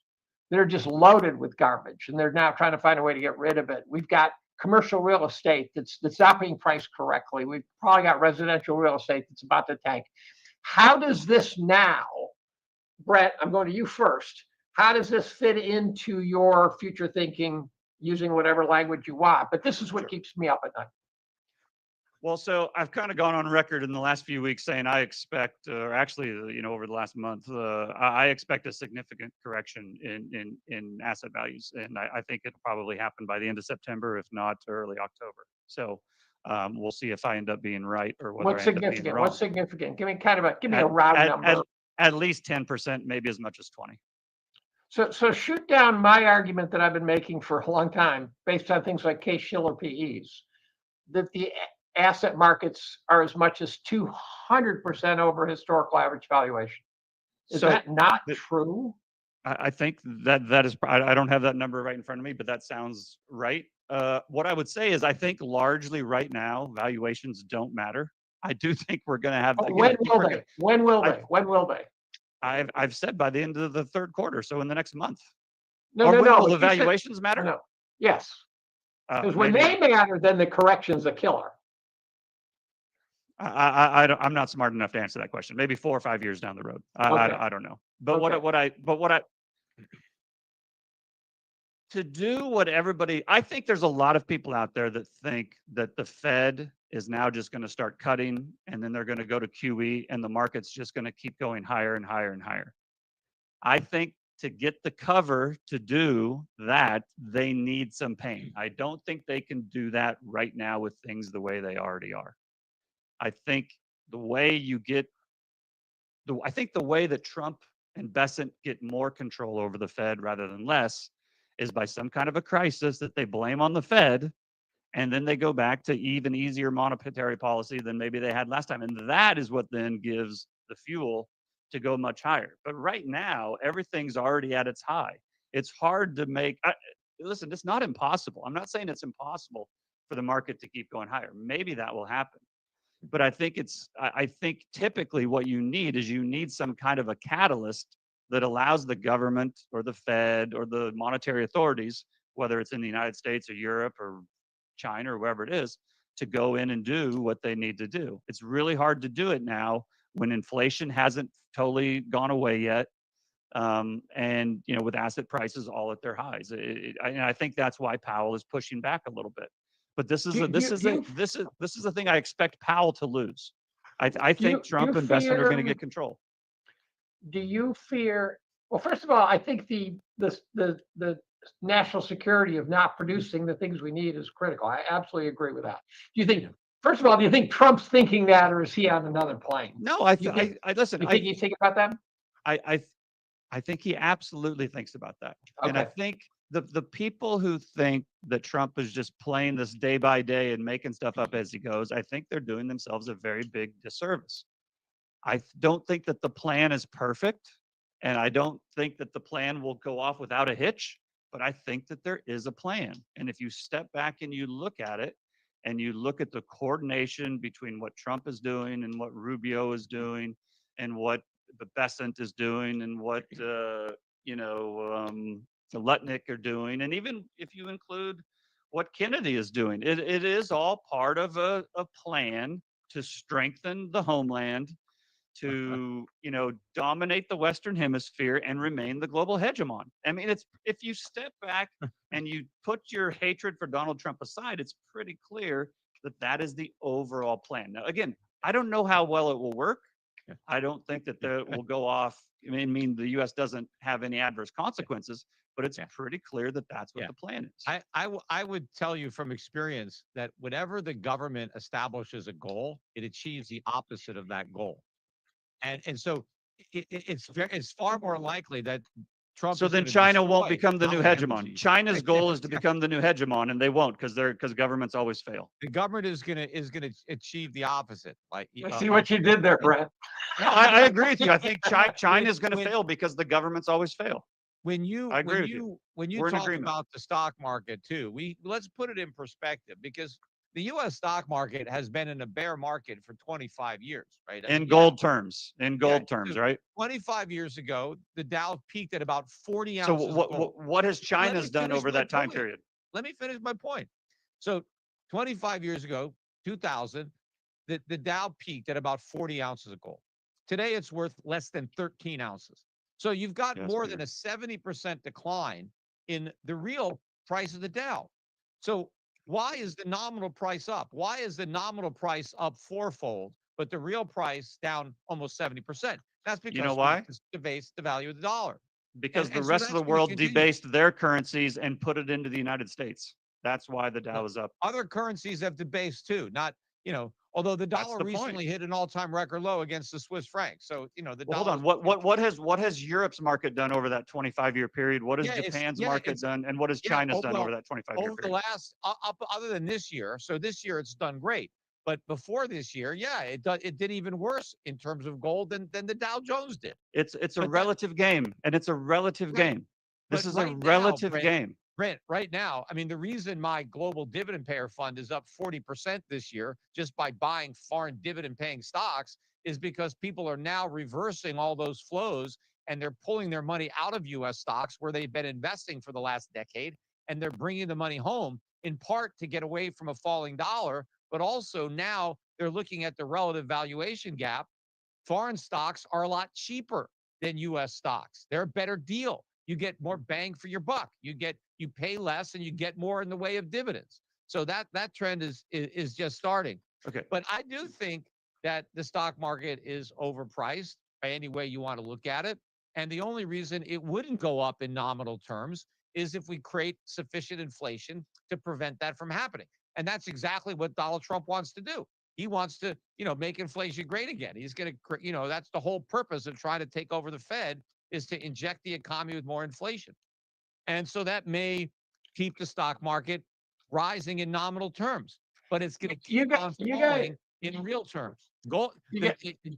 that are just loaded with garbage, and they're now trying to find a way to get rid of it. We've got commercial real estate that's not being priced correctly. We've probably got residential real estate that's about to tank. How does this now, Brett, I'm going to you first. How does this fit into your future thinking using whatever language you want? But this is what keeps me up at night. Well, so I've kind of gone on record in the last few weeks saying I expect, or actually, over the last month, I expect a significant correction in asset values, and I think it'll probably happen by the end of September, if not early October. So we'll see if I end up being right or whether What's I end up being significant? wrong. What's significant? Give me a At, round at, number. at least 10%, maybe as much as 20. So shoot down my argument that I've been making for a long time, based on things like Case-Shiller PEs, that the asset markets are as much as 200% over historical average valuation. Is So that not true? I think that is, I don't have that number right in front of me, but that sounds right. What I would say is I think largely right now, valuations don't matter. I do think we're going to have. But again, when I think will we're they? gonna- When will I- they? When will they? I've said by the end of the third quarter, so in the next month. No, Or no, when no. will the but you said- valuations matter? No. Yes. Because when Maybe- they matter, then the correction's a killer. I'm not smart enough to answer that question. Maybe 4 or 5 years down the road. I don't know. But Okay. To do what everybody, I think there's a lot of people out there that think that the Fed is now just going to start cutting and then they're going to go to QE and the market's just going to keep going higher and higher and higher. I think to get the cover to do that, they need some pain. I don't think they can do that right now with things the way they already are. I think the way the way that Trump and Bessent get more control over the Fed rather than less is by some kind of a crisis that they blame on the Fed, and then they go back to even easier monetary policy than maybe they had last time. And that is what then gives the fuel to go much higher. But right now, everything's already at its high. It's hard to make, listen, it's not impossible. I'm not saying it's impossible for the market to keep going higher. Maybe that will happen. But I think I think typically what you need some kind of a catalyst that allows the government or the Fed or the monetary authorities, whether it's in the United States or Europe or China or wherever it is, to go in and do what they need to do. It's really hard to do it now when inflation hasn't totally gone away yet, and with asset prices all at their highs. I think that's why Powell is pushing back a little bit. But this is the thing I expect Powell to lose. I think Trump and Bessent are going to get control. Do you fear? Well, first of all, I think the national security of not producing the things we need is critical. I absolutely agree with that. Do you think? First of all, do you think Trump's thinking that, or is he on another plane? No, listen. You think he's thinking about that? I think he absolutely thinks about that, Okay. and I think the people who think that Trump is just playing this day by day and making stuff up as he goes, I think they're doing themselves a very big disservice. I don't think that the plan is perfect, and I don't think that the plan will go off without a hitch, but I think that there is a plan. And if you step back and you look at it, and you look at the coordination between what Trump is doing and what Rubio is doing and what the Bessent is doing and what Lutnick are doing, and even if you include what Kennedy is doing, it is all part of a plan to strengthen the homeland, to dominate the Western Hemisphere and remain the global hegemon. I mean, it's if you step back and you put your hatred for Donald Trump aside, it's pretty clear that that is the overall plan. Now, again, I don't know how well it will work. I don't think that will go off. I mean, the U.S. doesn't have any adverse consequences, but it's Yeah. pretty clear that that's what Yeah. the plan is. I would tell you from experience that whenever the government establishes a goal, it achieves the opposite of that goal. And so it's far more likely that Trump So is then gonna China won't destroy become the new Donald Trump hegemon. achieved. China's goal is to Exactly. become the new hegemon, and they won't because governments always fail. The government is gonna achieve the opposite. Like I see what you did there, Brett. No, I agree with you. I think China is going to when- fail because the governments always fail. I agree with you. when you We're in talk agreement. about the stock market too, let's put it in perspective because the U.S. stock market has been in a bear market for 25 years, right? I mean, In yeah, gold terms, so right? 25 years ago, the Dow peaked at about 40 So ounces of gold. what has Let me China's done finish over my that time point. period? Let me finish my point. So 25 years ago, 2000, the Dow peaked at about 40 ounces of gold. Today, it's worth less than 13 ounces. So you've got Yes, more Peter. than a 70% decline in the real price of the Dow. So why is the nominal price up? Why is the nominal price up fourfold, but the real price down almost 70%? That's You know because why? we debased the value of the dollar. Because the And so rest of that's the gonna world continue. debased their currencies and put it into the United States. That's why the Dow No, is up. other currencies have debased too. Not, although the That's dollar the point. recently hit an all-time record low against the Swiss franc. So, the Well, hold on. dollar. What has Europe's market done over that 25-year period? What has Yeah, Japan's market done, and what has China's done over that 25-year over the period? last up other than this year. So this year it's done great. But before this year, yeah, it did even worse in terms of gold than the Dow Jones did. It's a But relative game, and it's a relative right. game. This But is a right now, relative game. Brent, right now, I mean, the reason my global dividend payer fund is up 40% this year just by buying foreign dividend paying stocks is because people are now reversing all those flows and they're pulling their money out of US stocks where they've been investing for the last decade and they're bringing the money home in part to get away from a falling dollar, but also now they're looking at the relative valuation gap. Foreign stocks are a lot cheaper than US stocks. They're a better deal. You get more bang for your buck. You pay less and you get more in the way of dividends. So that trend is just starting. Okay. But I do think that the stock market is overpriced by any way you want to look at it. And the only reason it wouldn't go up in nominal terms is if we create sufficient inflation to prevent that from happening. And that's exactly what Donald Trump wants to do. He wants to, make inflation great again. He's going to, that's the whole purpose of trying to take over the Fed is to inject the economy with more inflation. And so that may keep the stock market rising in nominal terms, but it's going to keep on falling in real terms. Gold,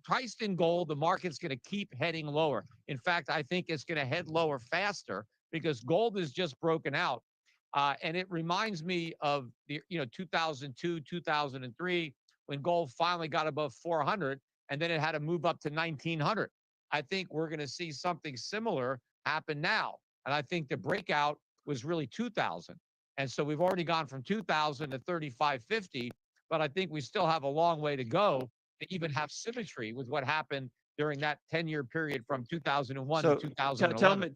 priced in gold, the market's going to keep heading lower. In fact, I think it's going to head lower faster because gold is just broken out. And it reminds me of the 2002, 2003, when gold finally got above 400 and then it had to move up to 1900. I think we're going to see something similar happen now. And I think the breakout was really 2000. And so we've already gone from 2000 to 3550, but I think we still have a long way to go to even have symmetry with what happened during that 10-year period from 2001 to 2011.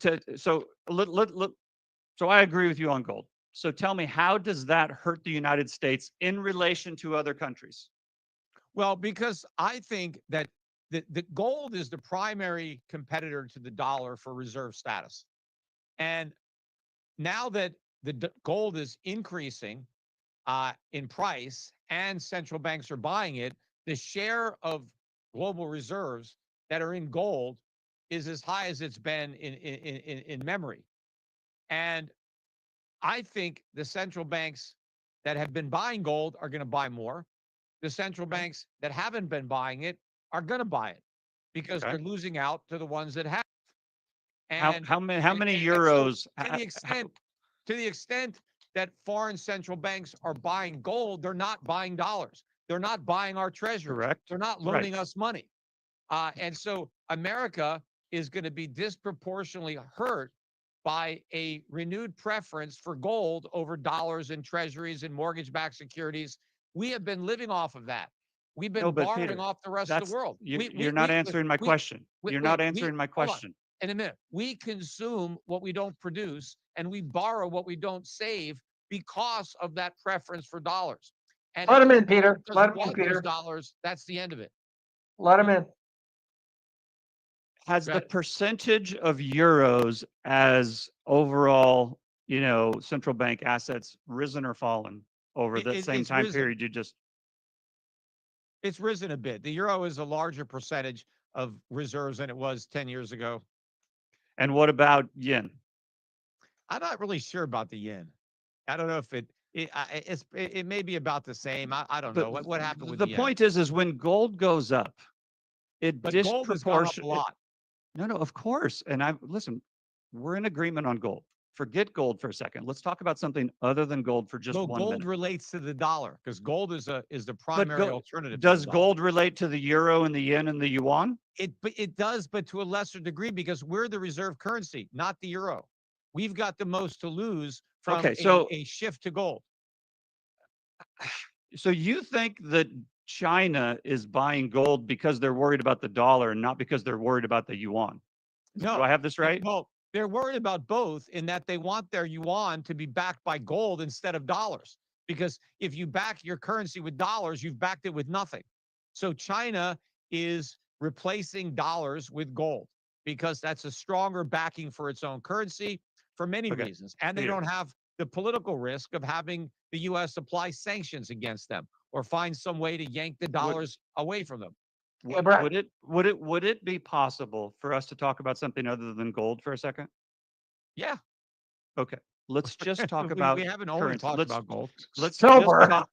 So I agree with you on gold. So tell me, how does that hurt the United States in relation to other countries? Well, because I think that the gold is the primary competitor to the dollar for reserve status. And now that gold is increasing in price and central banks are buying it, the share of global reserves that are in gold is as high as it's been in memory. And I think the central banks that have been buying gold are going to buy more. The central banks that haven't been buying it are going to buy it because they're losing out to the ones that have. And how many so euros? to the extent that foreign central banks are buying gold, they're not buying dollars. They're not buying our treasuries. Correct. They're not loaning us money. And so America is going to be disproportionately hurt by a renewed preference for gold over dollars and treasuries and mortgage-backed securities. We have been living off of that. We've been borrowing Peter, off the rest of the world. You're not answering my question. You're not answering my question. In a minute, we consume what we don't produce and we borrow what we don't save because of that preference for dollars. And Let him in, Peter. if Let him in, those Peter. dollars, that's the end of it. Let him in. Has the Right. percentage of euros as overall, central bank assets risen or fallen over that same It's time risen. period you just? It's risen a bit. The euro is a larger percentage of reserves than it was 10 years ago. And what about yen? I'm not really sure about the yen. I don't know if it may be about the same. I don't know what happened with the the yen. point is when gold goes up, it But gold has gone up a disproportionate. lot. No, of course. And listen, we're in agreement on gold. Forget gold for a second. Let's talk about something other than gold for just No, 1 gold minute. relates to the dollar because gold is the But primary alternative. to does the dollar. gold relate to the euro and the yen and the yuan? It does, but to a lesser degree because we're the reserve currency, not the euro. We've got the most to lose from Okay, so a shift to gold. so you think that China is buying gold because they're worried about the dollar and not because they're worried about the yuan? No, Do I have this right? well, they're worried about both in that they want their yuan to be backed by gold instead of dollars. Because if you back your currency with dollars, you've backed it with nothing. So China is replacing dollars with gold because that's a stronger backing for its own currency for many Okay, reasons. And they Peter. don't have the political risk of having the US apply sanctions against them or find some way to yank the dollars away from them. Yeah, Brett. Would it be possible for us to talk about something other than gold for a second? Yeah. Okay, let's just talk we about haven't only currency. talked about gold. Let's Silver.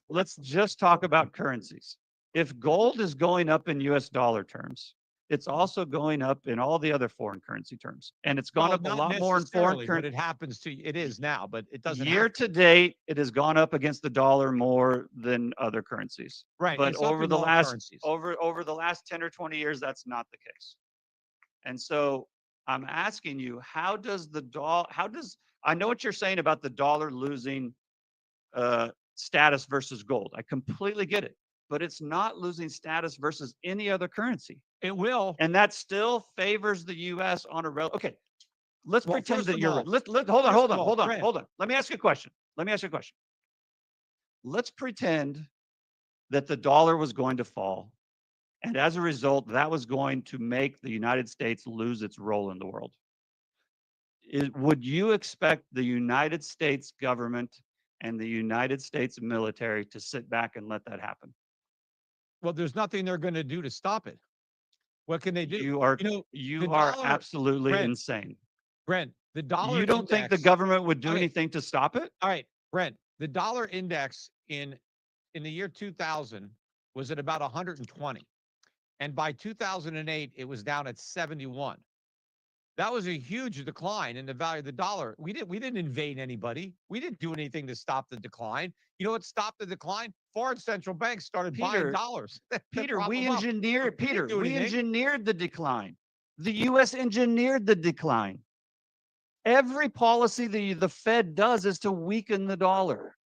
let's just talk about currencies. If gold is going up in US dollar terms, it's also going up in all the other foreign currency terms. And it's gone Well, up a not lot more in foreign necessarily, but currency. it happens to it is now, but it doesn't Year happen. to date, it has gone up against the dollar more than other currencies. Right. But It's up over in the all last currencies. over the last 10 or 20 years, that's not the case. And so I'm asking you, how does I know what you're saying about the dollar losing status versus gold. I completely get it, but it's not losing status versus any other currency. It will. And that still favors the US on a okay. Let's Well, pretend first that of you're all- hold on, first of all, Brent. hold on. Let me ask you a question. Let's pretend that the dollar was going to fall. And as a result, that was going to make the United States lose its role in the world. Would you expect the United States government and the United States military to sit back and let that happen? Well, there's nothing they're going to do to stop it. What can they do? You are the dollar- absolutely Brent, insane. Brent, the dollar You don't think the index- government would do Okay. anything to stop it? All right, Brent, the dollar index in the year 2000 was at about 120. And by 2008, it was down at 71. That was a huge decline in the value of the dollar. We didn't invade anybody. We didn't do anything to stop the decline. You know what stopped the decline? Foreign central banks started buying Peter, dollars. That Peter, prop we them up. engineered We didn't do we anything. engineered the decline. The US engineered the decline. Every policy the Fed does is to weaken the dollar.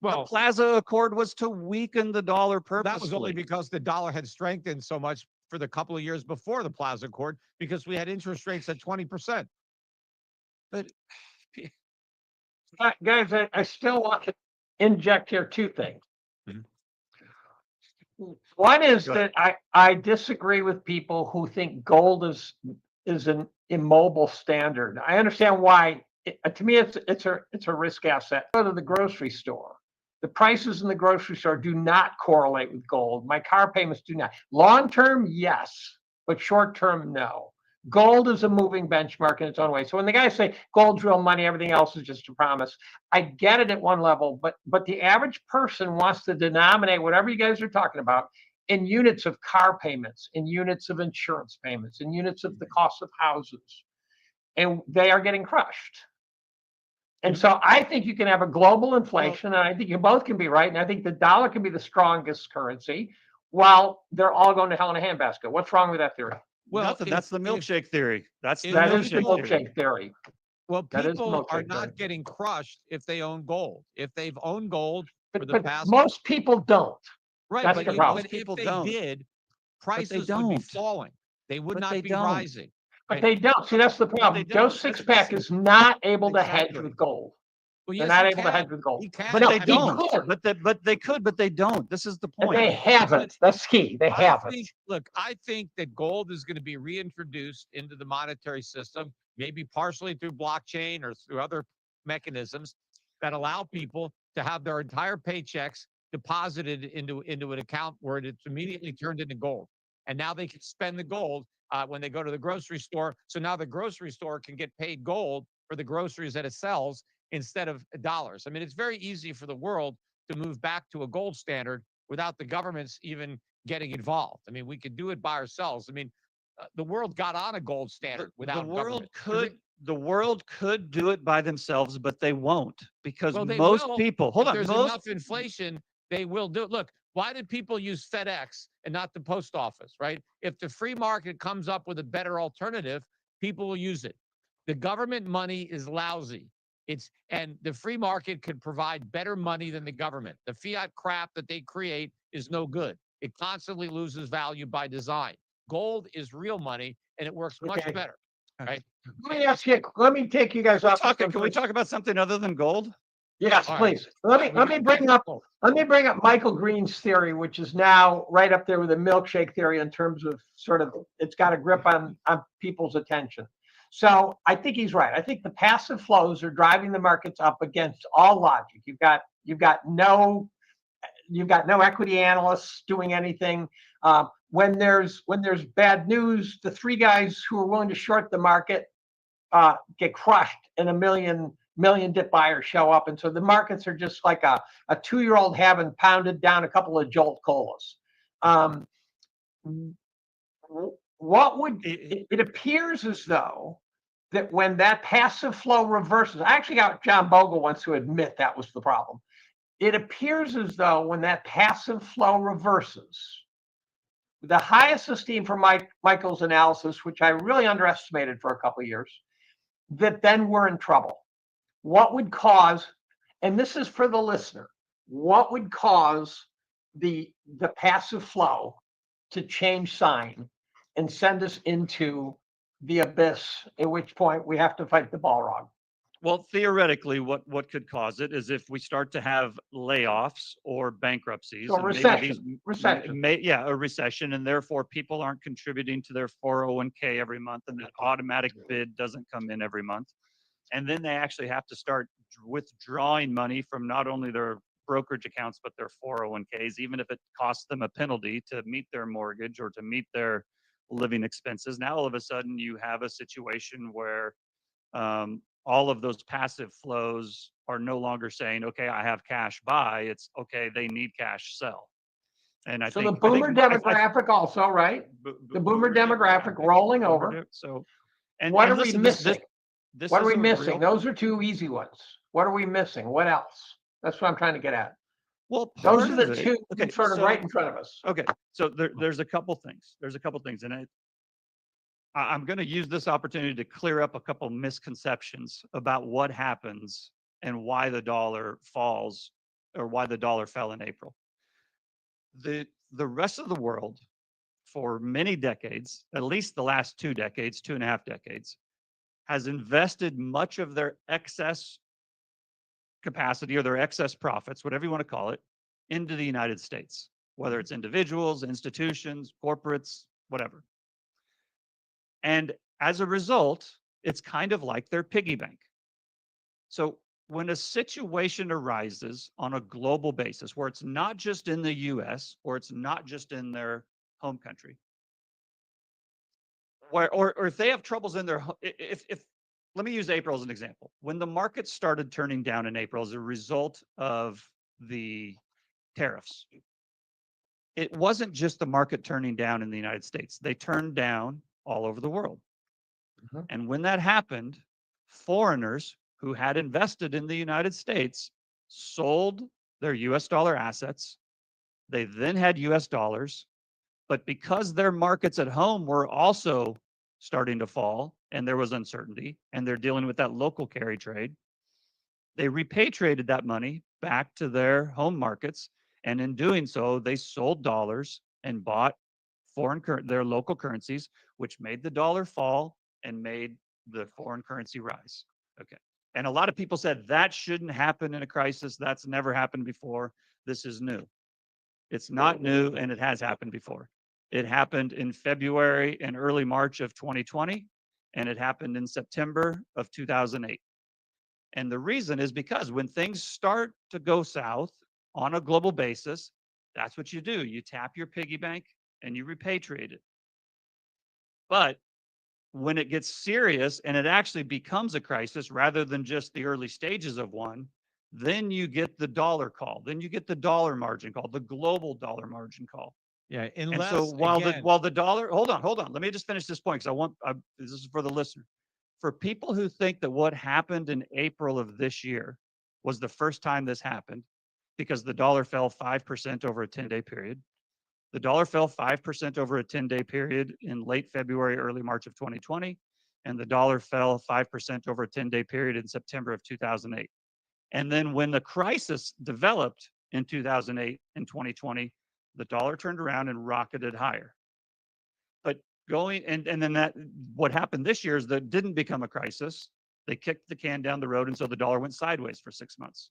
The Well, Plaza Accord was to weaken the dollar purposefully. that was only because the dollar had strengthened so much for the couple of years before the Plaza Accord because we had interest rates at 20%. But Guys, I still want to inject here two things. Mhm. One is Go ahead. that I disagree with people who think gold is an immobile standard. I understand why. To me, it's a risk asset. Go to the grocery store. The prices in the grocery store do not correlate with gold. My car payments do not. Long term, yes, but short term, no. Gold is a moving benchmark in its own way. So when the guys say gold's real money, everything else is just a promise, I get it at one level, but the average person wants to denominate whatever you guys are talking about in units of car payments, in units of insurance payments, in units of the cost of houses. And they are getting crushed. And so I think you can have a global inflation, and I think you both can be right. And I think the dollar can be the strongest currency while they're all going to hell in a handbasket. What's wrong with that theory? Well, nothing. That's the milkshake theory. That's the That is the milkshake theory. milkshake theory. Well, That is people are milkshake not theory. getting crushed if they own gold. If they've owned gold for the But past, most people don't. right? that's But, the you- problem. but People if they don't. did, prices would be don't. falling. They would But not they be don't. rising. But Right. they don't. See, that's the problem. Joe don't. Sixpack is not able to hedge Exactly. with gold. Well, They're yes, not he able to can. hedge with gold. He can. But no, they he don't. could. But they could, but they don't. This is the And point. they haven't. That's key. They I haven't. think, look, I think that gold is going to be reintroduced into the monetary system, maybe partially through blockchain or through other mechanisms that allow people to have their entire paychecks deposited into an account where it's immediately turned into gold. And now they can spend the gold when they go to the grocery store. So now the grocery store can get paid gold for the groceries that it sells instead of dollars. I mean, it's very easy for the world to move back to a gold standard without the governments even getting involved. I mean, we could do it by ourselves. I mean, the world got on a gold standard without government. The world could do it by themselves, but they won't, because Well, they most will. people, hold If on, there's most enough inflation, they will do it. Look, why did people use FedEx and not the post office, right? If the free market comes up with a better alternative, people will use it. The government money is lousy. And the free market could provide better money than the government. The fiat crap that they create is no good. It constantly loses value by design. Gold is real money and it works much Okay. better, right? Let me ask you. Let me take you guys off. can we talk about something other than gold? Yes, All right. please. Let me bring up Michael Green's theory, which is now right up there with the milkshake theory in terms of sort of it's got a grip on people's attention. So I think he's right. I think the passive flows are driving the markets up against all logic. You've got no equity analysts doing anything. When there's bad news, the three guys who are willing to short the market get crushed, and a million dip buyers show up, and so the markets are just like a 2-year-old having pounded down a couple of Jolt Colas. It appears as though that when that passive flow reverses, I actually got John Bogle once to admit that was the problem. It appears as though when that passive flow reverses, the highest esteem for Michael's analysis, which I really underestimated for a couple of years, that then we're in trouble. What would cause, and this is for the listener, what would cause the passive flow to change sign and send us into the abyss, at which point we have to fight the Balrog? Well, theoretically, what could cause it is if we start to have layoffs or bankruptcies. So and recession. A recession, and therefore people aren't contributing to their 401k every month, and the automatic bid doesn't come in every month. And then they actually have to start withdrawing money from not only their brokerage accounts, but their 401ks, even if it costs them a penalty to meet their mortgage or to meet their living expenses. Now, all of a sudden, you have a situation where all of those passive flows are no longer saying, okay, I have cash buy. It's okay, they need cash sell. And I So think the boomer demographic also, right? The boomer demographic rolling over. So, what are we missing? What are we missing? Real... Those are two easy ones. What are we missing? What else? That's what I'm trying to get at. Well, those are the two sort of right in front of us. Okay, so there's a couple things. And I'm going to use this opportunity to clear up a couple misconceptions about what happens and why the dollar falls, or why the dollar fell in April. The rest of the world, for many decades, at least the last 2 decades, 2.5 decades, has invested much of their excess capacity or their excess profits, whatever you want to call it, into the United States, whether it's individuals, institutions, corporates, whatever. And as a result, it's kind of like their piggy bank. So when a situation arises on a global basis, where it's not just in the US or it's not just in their home country, or if they have troubles in their, if let me use April as an example. When the market started turning down in April as a result of the tariffs, it wasn't just the market turning down in the United States. They turned down all over the world. Mhm. And when that happened, foreigners who had invested in the United States sold their US dollar assets. They then had US dollars, but because their markets at home were also starting to fall and there was uncertainty and they're dealing with that local carry trade, they repatriated that money back to their home markets. And in doing so, they sold dollars and bought their local currencies, which made the dollar fall and made the foreign currency rise. Okay. And a lot of people said that shouldn't happen in a crisis. That's never happened before. This is new. It's not new, and it has happened before. It happened in February and early March of 2020, and it happened in September of 2008. And the reason is because when things start to go south on a global basis, that's what you do. You tap your piggy bank and you repatriate it. But when it gets serious and it actually becomes a crisis rather than just the early stages of one, then you get the dollar call. Then you get the dollar margin call, the global dollar margin call. Yeah, And unless so again, while the dollar, hold on, let me just finish this point because this is for the listener. For people who think that what happened in April of this year was the first time this happened, because the dollar fell 5% over a 10-day period. The dollar fell 5% over a 10-day period in late February, early March of 2020, and the dollar fell 5% over a 10-day period in September of 2008. And then when the crisis developed in 2008 and 2020, the dollar turned around and rocketed higher. But and then what happened this year is that it didn't become a crisis. They kicked the can down the road, and so the dollar went sideways for 6 months.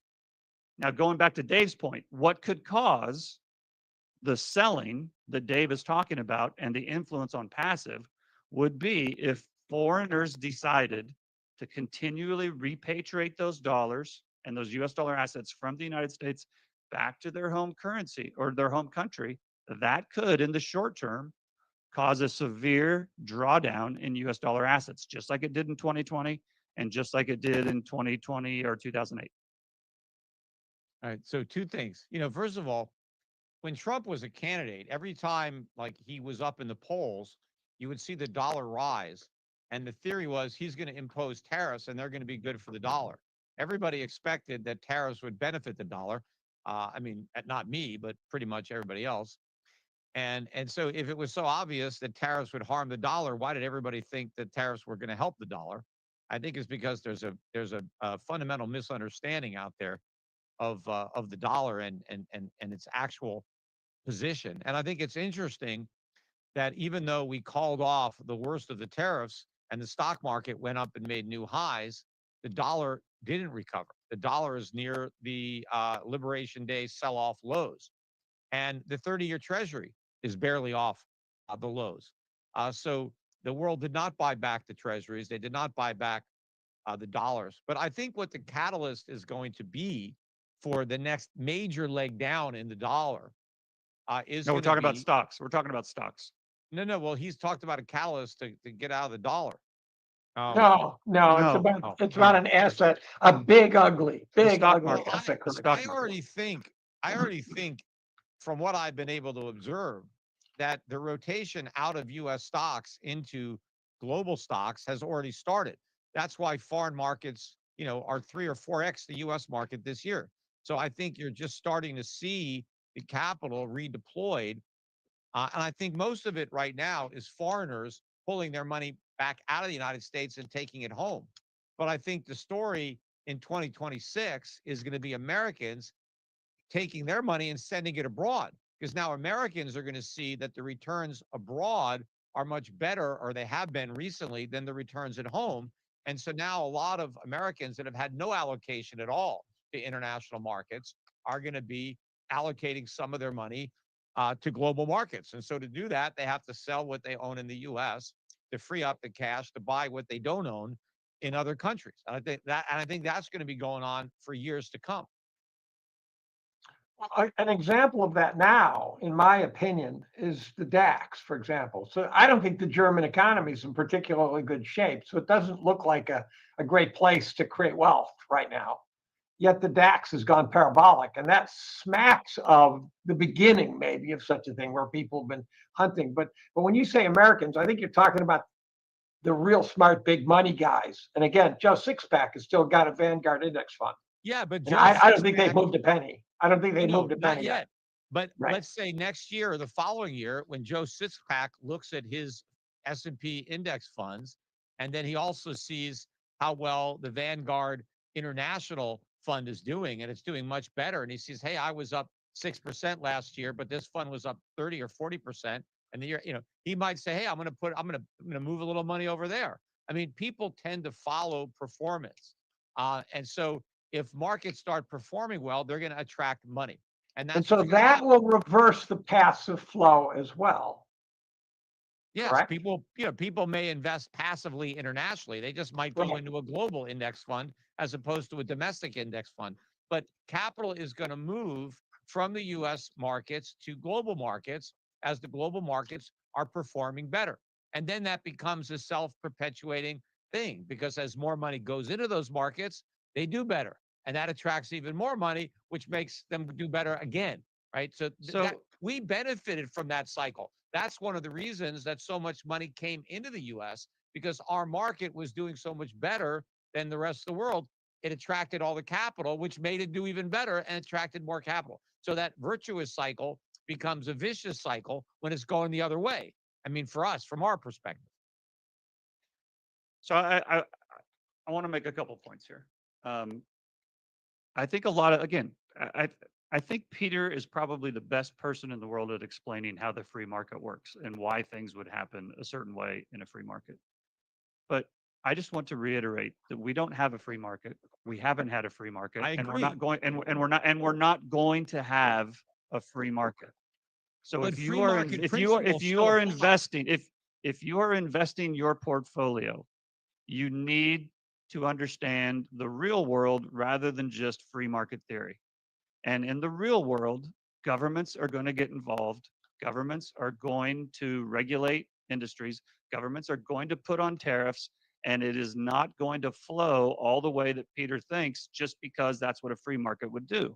Now, going back to Dave's point, what could cause the selling that Dave is talking about and the influence on passive would be if foreigners decided to continually repatriate those dollars and those US dollar assets from the United States back to their home currency or their home country. That could, in the short term, cause a severe drawdown in US dollar assets, just like it did in 2020 and just like it did in 2020 or 2008. all right. So two things. First of all, when Trump was a candidate, every time like he was up in the polls, you would see the dollar rise. And the theory was he's going to impose tariffs and they're going to be good for the dollar. Everybody expected that tariffs would benefit the dollar. I mean, not me, but pretty much everybody else. And so if it was so obvious that tariffs would harm the dollar, why did everybody think that tariffs were going to help the dollar? I think it's because there's a fundamental misunderstanding out there of the dollar and its actual position. And I think it's interesting that even though we called off the worst of the tariffs and the stock market went up and made new highs, the dollar didn't recover. The dollar is near the Liberation Day sell-off lows, and the 30-year Treasury is barely off the lows. So the world did not buy back the treasuries. They did not buy back the dollars. But I think what the catalyst is going to be for the next major leg down in the dollar is No, we're going to talking about be stocks. We're talking about stocks. no. Well, he's talked about a catalyst to get out of the dollar. No, it's No, about Oh, it's no. about an asset, a big ugly stock ugly market. asset. The stock I market. already think from what I've been able to observe that the rotation out of U.S. stocks into global stocks has already started. That's why foreign markets, are 3 or 4x the U.S. market this year. So I think you're just starting to see the capital redeployed. And I think most of it right now is foreigners pulling their money back out of the United States and taking it home. But I think the story in 2026 is going to be Americans taking their money and sending it abroad, because now Americans are going to see that the returns abroad are much better, or they have been recently, than the returns at home. And so now a lot of Americans that have had no allocation at all to international markets are going to be allocating some of their money to global markets. And so to do that, they have to sell what they own in the US to free up the cash to buy what they don't own in other countries. And I think that's going to be going on for years to come. An example of that now, in my opinion, is the DAX, for example. So I don't think the German economy is in particularly good shape. So it doesn't look like a great place to create wealth right now. Yet the DAX has gone parabolic. And that smacks of the beginning, maybe, of such a thing where people have been hunting. But when you say Americans, I think you're talking about the real smart big money guys. And again, Joe Sixpack has still got a Vanguard index fund. Yeah, but And Joe I don't think they've Sixpack, moved a penny. I don't think they no, moved a not penny yet. But Right. let's say next year or the following year, when Joe Sixpack looks at his S&P index funds, and then he also sees how well the Vanguard International Fund is doing, and it's doing much better. And he sees, hey, I was up 6% last year, but this fund was up 30 or 40%. And the year, he might say, hey, I'm going to move a little money over there. I mean, people tend to follow performance. And so if markets start performing well, they're going to attract money. And And that's so what's gonna that happen. will reverse the passive flow as well. Yes, Correct? people may invest passively internationally. They just might go Right. into a global index fund as opposed to a domestic index fund. But capital is going to move from the US markets to global markets as the global markets are performing better. And then that becomes a self-perpetuating thing because as more money goes into those markets, they do better. And that attracts even more money, which makes them do better again. Right. So that So we benefited from that cycle. That's one of the reasons that so much money came into the US because our market was doing so much better than the rest of the world. It attracted all the capital, which made it do even better and attracted more capital. So that virtuous cycle becomes a vicious cycle when it's going the other way. I mean, for us, from our perspective. so I want to make a couple points here. I think a lot of again, I think Peter is probably the best person in the world at explaining how the free market works and why things would happen a certain way in a free market. But I just want to reiterate that we don't have a free market. We haven't had a free market, I and we're agree. not going and we're not going to have a free market. So But if free you are market if principles you still are apply. investing if you are investing your portfolio, you need to understand the real world rather than just free market theory. And in the real world, governments are going to get involved. Governments are going to regulate industries. Governments are going to put on tariffs, and it is not going to flow all the way that Peter thinks just because that's what a free market would do.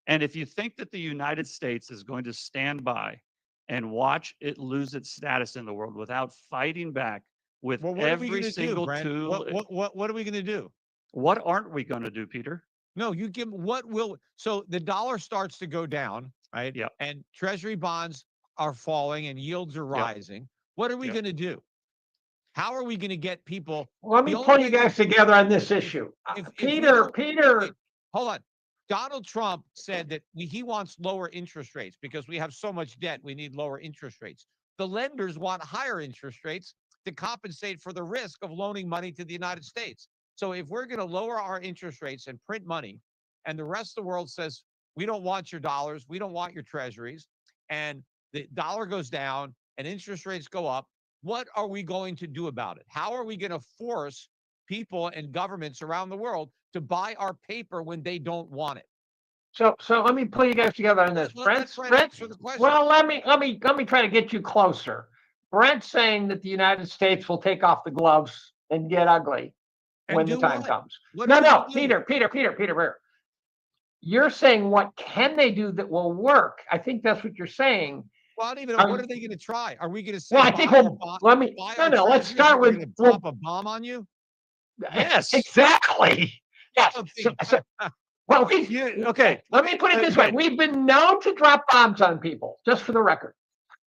And if you think that the United States is going to stand by and watch it lose its status in the world without fighting back with Well, what are we every going to do, single Brent? tool, What are we going to do? what aren't we going to do, Peter? No, you give what will so the dollar starts to go down, right? Yep. And treasury bonds are falling and yields are Yep. rising. What are we Yep. going to do? How are we going to get people? Let me The only pull you way guys together on this issue. if we Peter, don't Peter, hold on. Donald Trump said that he wants lower interest rates because we have so much debt. We need lower interest rates. The lenders want higher interest rates to compensate for the risk of loaning money to the United States. So if we're going to lower our interest rates and print money, and the rest of the world says, we don't want your dollars, we don't want your treasuries, and the dollar goes down and interest rates go up, what are we going to do about it? How are we going to force people and governments around the world to buy our paper when they don't want it? so let me pull you guys together on this. Let's try to answer the question. Well, let me try to get you closer. Brent's saying that the United States will take off the gloves and get ugly And when the do time what? comes. What No, are we no, gonna do? Peter. You're saying what can they do that will work? I think that's what you're saying. Well, I don't even know. Are What you- are they going to try? Are we going to say well, I think buy our let me. buy No, our no. Let's treasuries start and we're with going to drop a bomb on you? Yes. exactly. Yes. I don't think- Well, Okay. let me put it this way: Okay. we've been known to drop bombs on people, just for the record.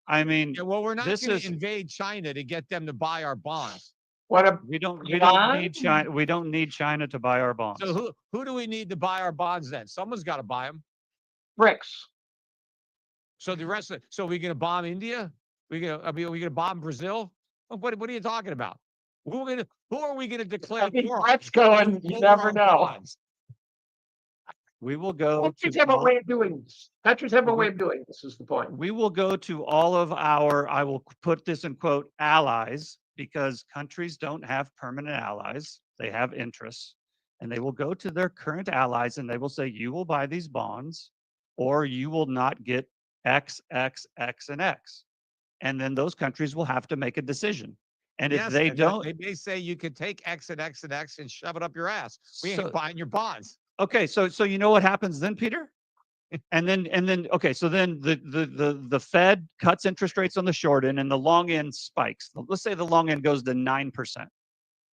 I mean, Yeah, well, we're not this going to is invade China to get them to buy our bonds. What a we don't Iran? need China. We don't need China to buy our bonds. So who do we need to buy our bonds then? Someone's got to buy them. bricks. So the rest of so we're going to bomb India? Are we going to bomb Brazil? What are you talking about? Who are we going to declare I think war on? Brett's going. You Over never our know. bonds. We will go Countries to have a all, way of doing this. Countries have a we, way of doing this. Is the point? we will go to all of our, I will put this in quote, allies, because countries don't have permanent allies. They have interests. And they will go to their current allies and they will say, you will buy these bonds or you will not get X, X, X, and X. And then those countries will have to make a decision. And if Yes, they and then don't, they may say you could take X and X and X and shove it up your ass. We So- ain't buying your bonds. okay, so you know what happens then, Peter? And then okay, so then the Fed cuts interest rates on the short end and the long end spikes. Let's say the long end goes to 9%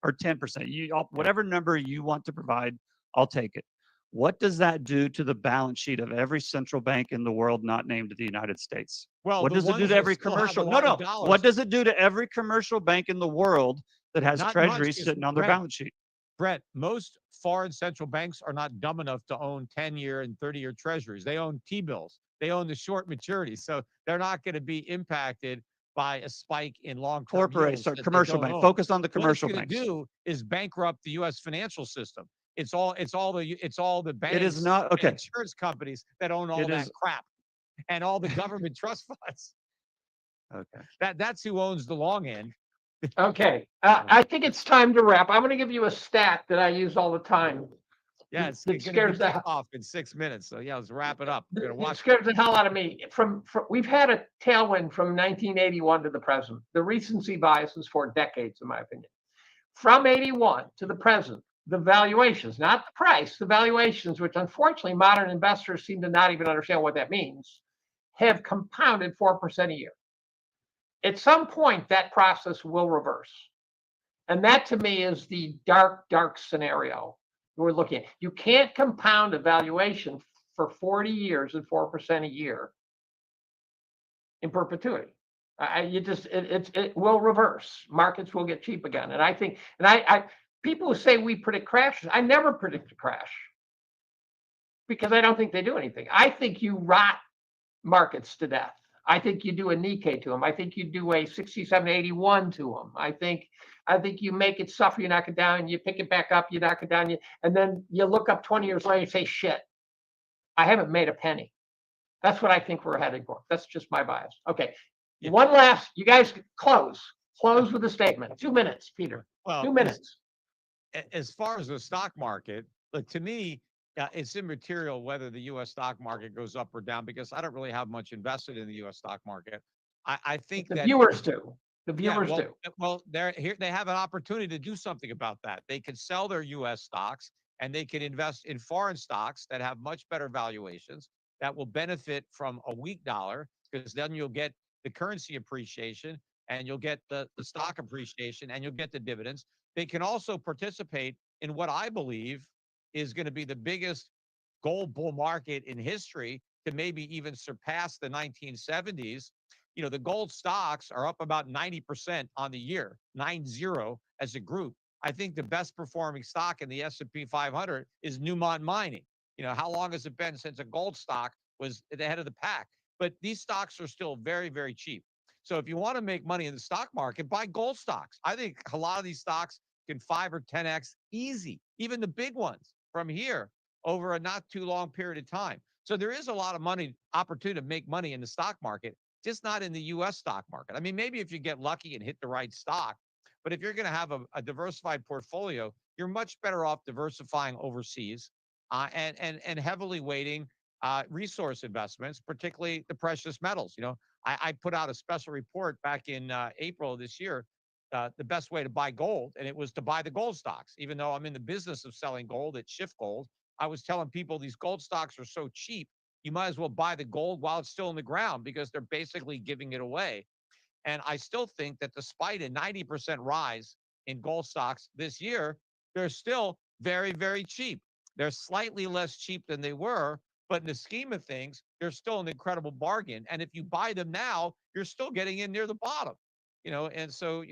or 10%. Whatever number you want to provide, I'll take it. What does that do to the balance sheet of every central bank in the world not named the United States? Well, What the does it do ones to that every still have a commercial? No, lot no. of dollars, What does it do to every commercial bank in the world that has not much, treasuries 'cause sitting on their Brett, balance sheet? Brett, most foreign central banks are not dumb enough to own 10-year and 30-year treasuries. They own T-bills. They own the short maturities. So they're not going to be impacted by a spike in long-term Corporate, yields so that they commercial don't bank. own. Focus on the What it's commercial going to banks. do is bankrupt the U.S. financial system. It's all the It is banks not and okay. insurance companies that own all It that is crap, and all the government trust funds. okay. That's who owns the long end. Okay, I think it's time to wrap. I'm going to give you a stat that I use all the time. Yeah, it's That going to be scares the kickoff in 6 minutes. So yeah, let's wrap it up. We're going to It watch. scares the hell out of me. We've had a tailwind from 1981 to the present. The recency bias is for decades, in my opinion. From 81 to the present, the valuations, not the price, the valuations, which unfortunately modern investors seem to not even understand what that means, have compounded 4% a year. At some point, that process will reverse. And that to me is the dark, dark scenario we're looking at. You can't compound a valuation for 40 years at 4% a year in perpetuity. It will reverse. Markets will get cheap again. And I think, people who say we predict crashes, I never predict a crash because I don't think they do anything. I think you rot markets to death. I think you do a Nikkei to them. I think you do a 6781 to them. I think you make it suffer, you knock it down, you pick it back up, you knock it down, and then you look up 20 years later and say, shit, I haven't made a penny. That's what I think we're heading for. That's just my bias. Okay. Yeah. One last, you guys close with a statement. 2 minutes, Peter. Well, 2 minutes. as far as the stock market, look, to me, it's immaterial whether the U.S. stock market goes up or down because I don't really have much invested in the U.S. stock market. I think The that viewers do. The yeah, viewers do. well, they're here. They have an opportunity to do something about that. They can sell their U.S. stocks and they can invest in foreign stocks that have much better valuations that will benefit from a weak dollar because then you'll get the currency appreciation and you'll get the stock appreciation and you'll get the dividends. They can also participate in what I believe is going to be the biggest gold bull market in history to maybe even surpass the 1970s. You know, the gold stocks are up about 90% on the year, 90 as a group. I think the best performing stock in the S&P 500 is Newmont Mining. You know, how long has it been since a gold stock was at the head of the pack? But these stocks are still very, very cheap. So if you want to make money in the stock market, buy gold stocks. I think a lot of these stocks can 5 or 10x easy, even the big ones from here over a not too long period of time. So there is a lot of money, opportunity to make money in the stock market, just not in the U.S. stock market. I mean, maybe if you get lucky and hit the right stock, but if you're going to have a diversified portfolio, you're much better off diversifying overseas and heavily weighting resource investments, particularly the precious metals. You know, I put out a special report back in April of this year, the best way to buy gold, and it was to buy the gold stocks. Even though I'm in the business of selling gold at Shift Gold, I was telling people these gold stocks are so cheap, you might as well buy the gold while it's still in the ground because they're basically giving it away. And I still think that despite a 90% rise in gold stocks this year, they're still very, very cheap. They're slightly less cheap than they were, but in the scheme of things, they're still an incredible bargain. And if you buy them now, you're still getting in near the bottom. You know, and so,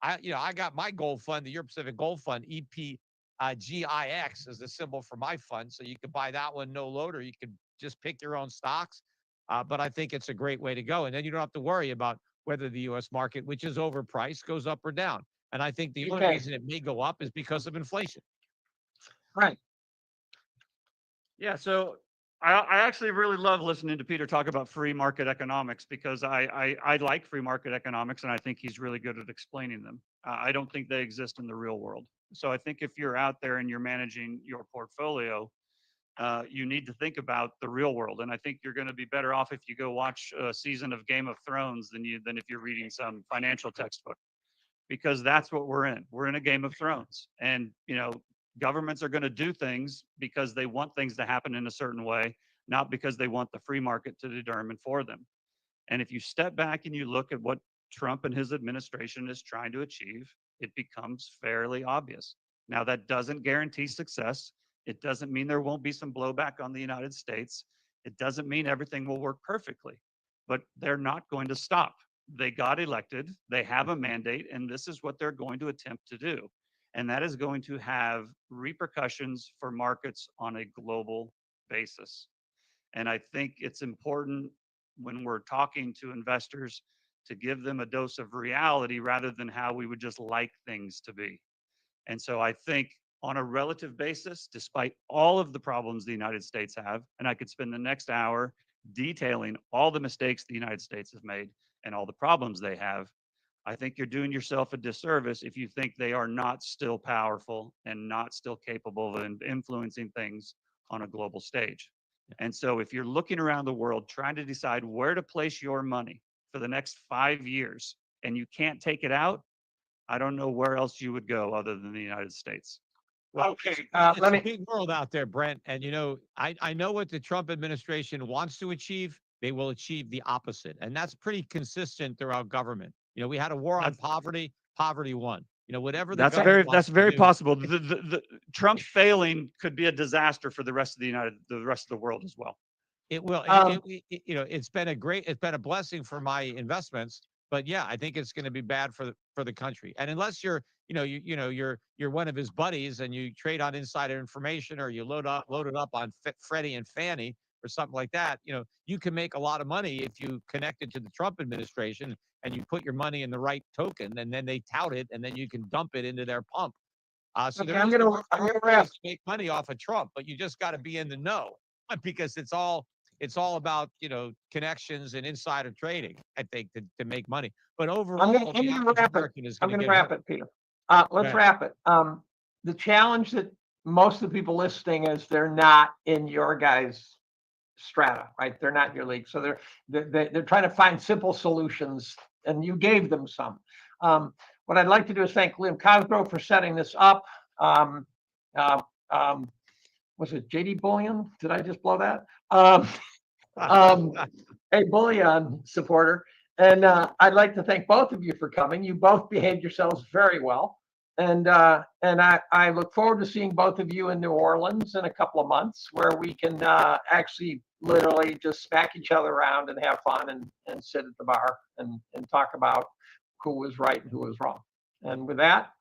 I got my gold fund, the Europe Pacific Gold Fund, EPGIX is the symbol for my fund. So you can buy that one no load, or you can just pick your own stocks. But I think it's a great way to go. And then you don't have to worry about whether the U.S. market, which is overpriced, goes up or down. And I think the only reason it may go up is because of inflation. Right. Yeah, so I actually really love listening to Peter talk about free market economics because I like free market economics and I think he's really good at explaining them. I don't think they exist in the real world. So I think if you're out there and you're managing your portfolio, you need to think about the real world. And I think you're going to be better off if you go watch a season of Game of Thrones than if you're reading some financial textbook, because that's what we're in. We're in a Game of Thrones, and governments are going to do things because they want things to happen in a certain way, not because they want the free market to determine for them. And if you step back and you look at what Trump and his administration is trying to achieve, it becomes fairly obvious. Now, that doesn't guarantee success. It doesn't mean there won't be some blowback on the United States. It doesn't mean everything will work perfectly, but they're not going to stop. They got elected, they have a mandate, and this is what they're going to attempt to do. And that is going to have repercussions for markets on a global basis. And I think it's important when we're talking to investors to give them a dose of reality rather than how we would just like things to be. And so I think on a relative basis, despite all of the problems the United States have, and I could spend the next hour detailing all the mistakes the United States has made and all the problems they have, I think you're doing yourself a disservice if you think they are not still powerful and not still capable of influencing things on a global stage. And so if you're looking around the world trying to decide where to place your money for the next 5 years and you can't take it out, I don't know where else you would go other than the United States. Okay, It's let a me, big world out there, Brent. And I know what the Trump administration wants to achieve. They will achieve the opposite, and that's pretty consistent throughout government. We had a war on That's- poverty. Poverty won. Whatever the That's government wants to very do, possible. The Trump failing could be a disaster for the rest of the rest of the world as well. it will. Um, It's been a blessing for my investments, but yeah, I think it's going to be bad for the country. And unless you're one of his buddies and you trade on insider information, or you load it up on Freddie and Fannie or something like that, you can make a lot of money if you connect it to the Trump administration and you put your money in the right token, and then they tout it, and then you can dump it into their pump. So okay, there I'm is gonna wrap. ways to make money off of Trump, but you just got to be in the know, because it's all about connections and insider trading, I think, to make money. But overall, I'm the gonna average wrap it. American is I'm going to gonna get wrap hurt. it, Peter. Let's Right. wrap it. The challenge that most of the people listening is they're not in your guys' strata, right? They're not in your league, so they're trying to find simple solutions, and you gave them some. What I'd like to do is thank Liam Cosgrove for setting this up. Um, uh, was it JD Bullion? Did I just blow that? A Bullion supporter. And I'd like to thank both of you for coming. You both behaved yourselves very well. And I look forward to seeing both of you in New Orleans in a couple of months, where we can actually literally just smack each other around and have fun, and sit at the bar and talk about who was right and who was wrong. And with that,